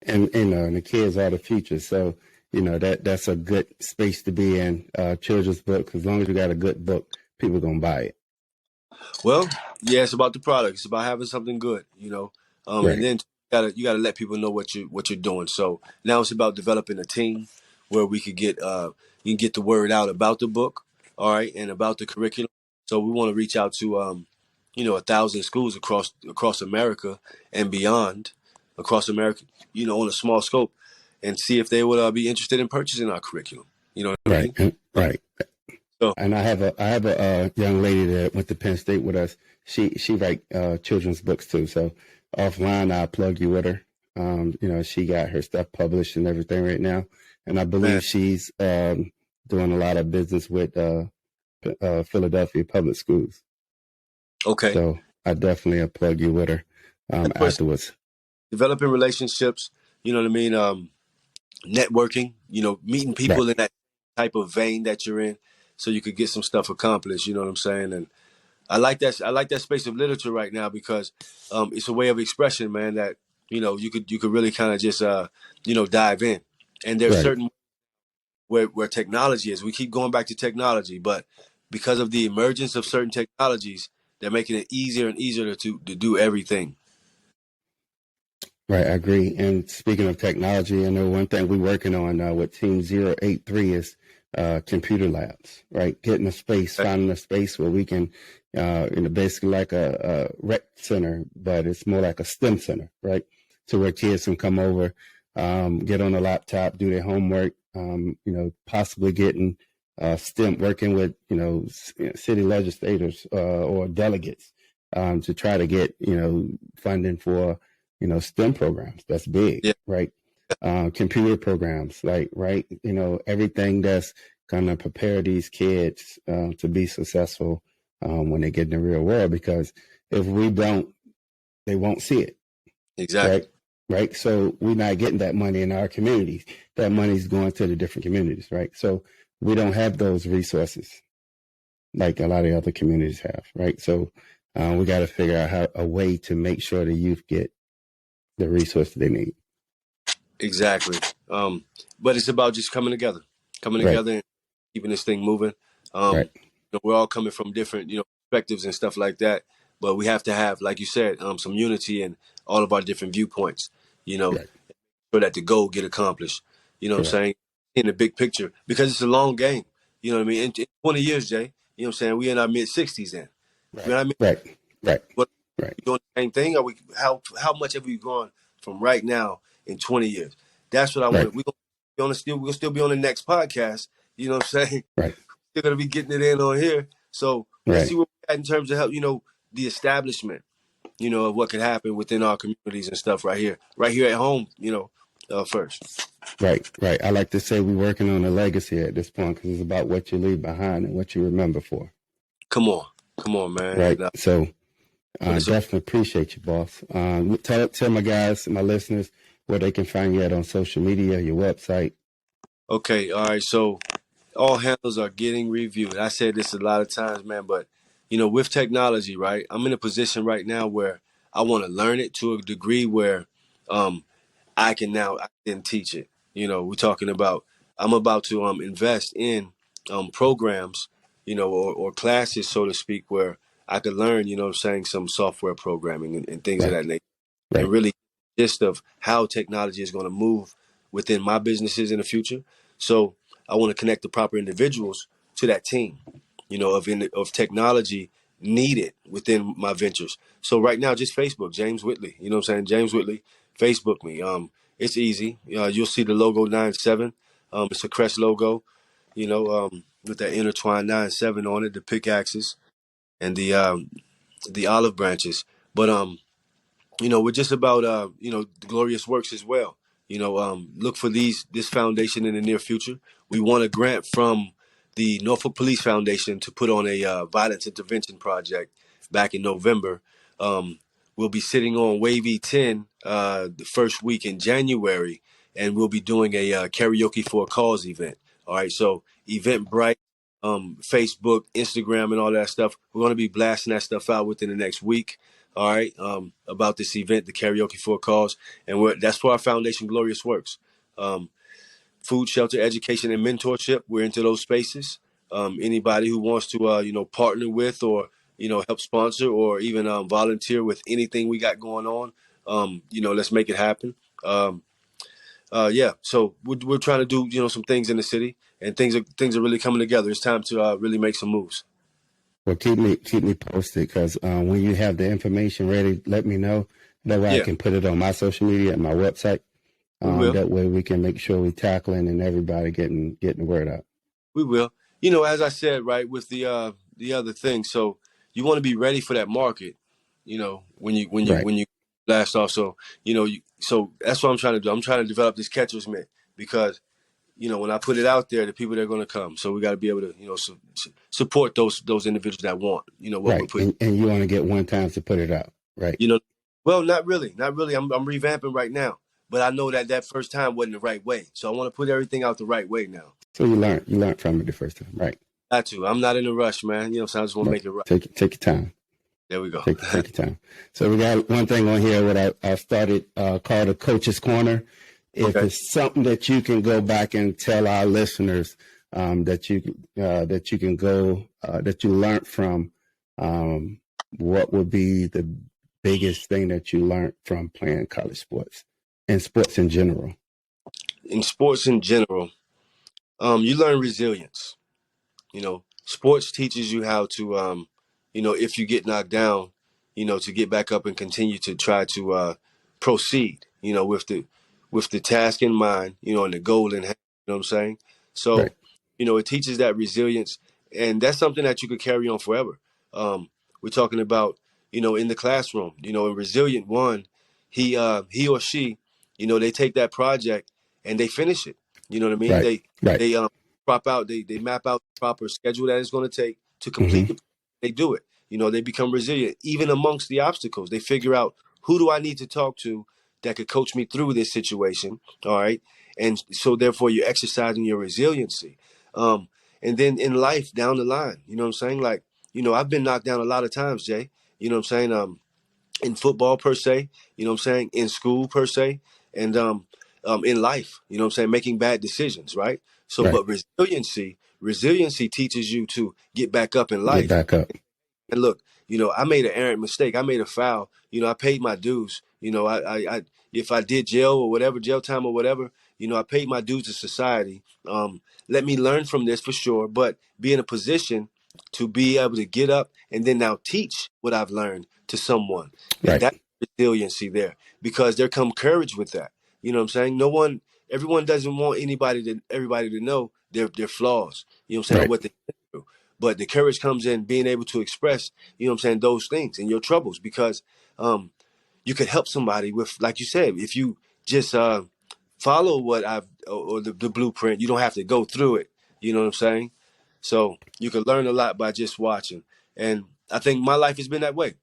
And the kids are the future. So that's a good space to be in. Children's books. As long as you got a good book, people gonna buy it. Well, yeah, it's about the product. It's about having something good, and Right. then you gotta let people know what you're doing. So now it's about developing a team where we could get you can get the word out about the book, all right, and about the curriculum. So we want to reach out to 1,000 schools across America and beyond, across America, on a small scope, and see if they would be interested in purchasing our curriculum. You know what I Right. mean? Right. So And I have a young lady that went to Penn State with us. She write children's books too. So offline, I'll plug you with her. She got her stuff published and everything right now, and I man, believe she's doing a lot of business with Philadelphia Public Schools. okay. So I definitely plug you with her afterwards. Developing relationships, you know what I mean? Networking, meeting Right. people in that type of vein that you're in so you could get some stuff accomplished, you know what I'm saying? And I like that space of literature right now because it's a way of expression, man, that you could really kind of just dive in. And there's Right. certain where technology is. We keep going back to technology, but because of the emergence of certain technologies, they're making it easier and easier to do everything. Right, I agree. And speaking of technology, I know one thing we're working on with Team 083 is computer labs, right? Getting a space, finding a space where we can, basically like a rec center, but it's more like a STEM center, right? So where kids can come over, get on a laptop, do their homework, possibly getting STEM, working with, city legislators or delegates to try to get, funding for STEM programs. That's big, Yeah, right? Computer programs, like, right? Everything that's going to prepare these kids to be successful when they get in the real world. Because if we don't, they won't see it, exactly. right? Right. So we're not getting that money in our communities. That money's going to the different communities, right? So we don't have those resources like a lot of other communities have, right? So we got to figure out a way to make sure the youth get the resources they need. Exactly. But it's about just coming Right, together and keeping this thing moving. Um, right, we're all coming from different, perspectives and stuff like that. But we have to have, like you said, some unity in all of our different viewpoints, right, so that the goal get accomplished. You know what I'm correct. saying? In the big picture, because it's a long game. You know what I mean? In 20 years, Jay, you know what I'm saying? We in our mid 60s then. You Right, know what I mean? right, right, What right, we doing the same thing? Or how much have we grown from right now in 20 years? That's what I want. right, We're gonna still be on the next podcast. You know what I'm saying? right, Still gonna be getting it in on here. So let's see right, where we're at in terms of help. The establishment. Of what could happen within our communities and stuff right here at home. First. right. I like to say we're working on a legacy at this point because it's about what you leave behind and what you remember for. Come on, man. Right. And So when it's definitely appreciate you, boss. Tell my guys, my listeners, where they can find you at on social media, your website. okay, all right. So all handles are getting reviewed. I said this a lot of times, man, but with technology, right? I'm in a position right now where I want to learn it to a degree where um, I can teach it. We're talking about, I'm about to invest in programs, or classes, so to speak, where I could learn, some software programming and things of Right. that nature, and Right. really gist of how technology is going to move within my businesses in the future. So I want to connect the proper individuals to that team, of technology needed within my ventures. So right now, just Facebook, James Whitley. You know what I'm saying? James Whitley, Facebook me. It's easy. You'll see the logo 9-7. It's a crest logo, with that intertwined 9-7 on it, the pickaxes and the olive branches. But we're just about the glorious works as well. Look for this foundation in the near future. We won a grant from the Norfolk Police Foundation to put on a violence intervention project back in November. We'll be sitting on Wavy 10 the first week in January, and we'll be doing a karaoke for a cause event. All right, so Eventbrite, Facebook, Instagram, and all that stuff. We're going to be blasting that stuff out within the next week. All right, about this event, the karaoke for a cause, and that's for our foundation, Glorious Works. Food, shelter, education, and mentorship. We're into those spaces. Anybody who wants to, partner with or help sponsor or even volunteer with anything we got going on, let's make it happen. Yeah, so we're trying to do some things in the city, and things are really coming together. It's time to really make some moves. Well, keep me posted, because when you have the information ready, let me know. That way I can put it on my social media and my website. That way we can make sure we're tackling and everybody getting the word out. We will. As I said, right, with the other thing, so you want to be ready for that market, when you blast off. So, so that's what I'm trying to do. I'm trying to develop this catcher's mitt, because when I put it out there, the people that are going to come. So we got to be able to, support those individuals that want, what we're putting. And you want to get one time to put it out, right? Well, not really. I'm revamping right now, but I know that first time wasn't the right way. So I want to put everything out the right way now. So you learned from it the first time, right? Got to. I'm not in a rush, man. So I just want to make it right. Take your time. There we go. Take your time. So we got one thing on here what I started called a Coach's Corner. If it's something that you can go back and tell our listeners that you can go that you learned from, what would be the biggest thing that you learned from playing college sports and sports in general? In sports in general, you learn resilience. Sports teaches you how to, if you get knocked down, to get back up and continue to try to proceed, with the task in mind, and the goal in hand, you know what I'm saying? So, right. It teaches that resilience, and that's something that you could carry on forever. We're talking about, in the classroom, in Resilient One, he or she, they take that project and they finish it. You know what I mean? Right. They prop out, they map out the proper schedule that it's going to take to complete the. They do it. They become resilient even amongst the obstacles. They figure out, who do I need to talk to that could coach me through this situation. All right. And so therefore you're exercising your resiliency. And then in life down the line, you know what I'm saying? Like, I've been knocked down a lot of times, Jay. You know what I'm saying? In football per se, you know what I'm saying? In school per se, and in life, you know what I'm saying? Making bad decisions, right? So, right. But resiliency teaches you to get back up in life. Get back up. And look, I made an errant mistake. I made a foul. I paid my dues. I if I did jail time or whatever, I paid my dues to society. Let me learn from this for sure, but be in a position to be able to get up and then now teach what I've learned to someone. And right. that's resiliency there, because there come courage with that. You know what I'm saying? Everyone doesn't want everybody to know their flaws. You know what I'm saying? Right. What they do. But the courage comes in being able to express, those things and your troubles, because you could help somebody with, like you said, if you just follow what or the blueprint, you don't have to go through it. You know what I'm saying? So you can learn a lot by just watching. And I think my life has been that way,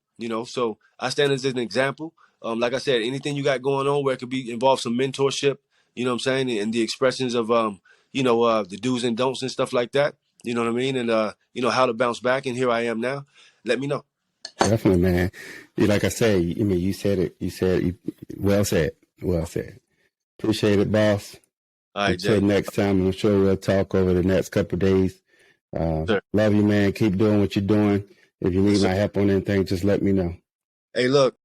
so I stand as an example. Like I said, anything you got going on where it could be involve some mentorship, you know what I'm saying? And the expressions of, the do's and don'ts and stuff like that. You know what I mean? And, how to bounce back. And here I am now. Let me know. Definitely, man. Like I say, you said it. You said, well said. Well said. Appreciate it, boss. All right, Until Jay. next time, I'm sure we'll talk over the next couple of days. Sir. Love you, man. Keep doing what you're doing. If you need Yes, my help on anything, just let me know. Hey, look.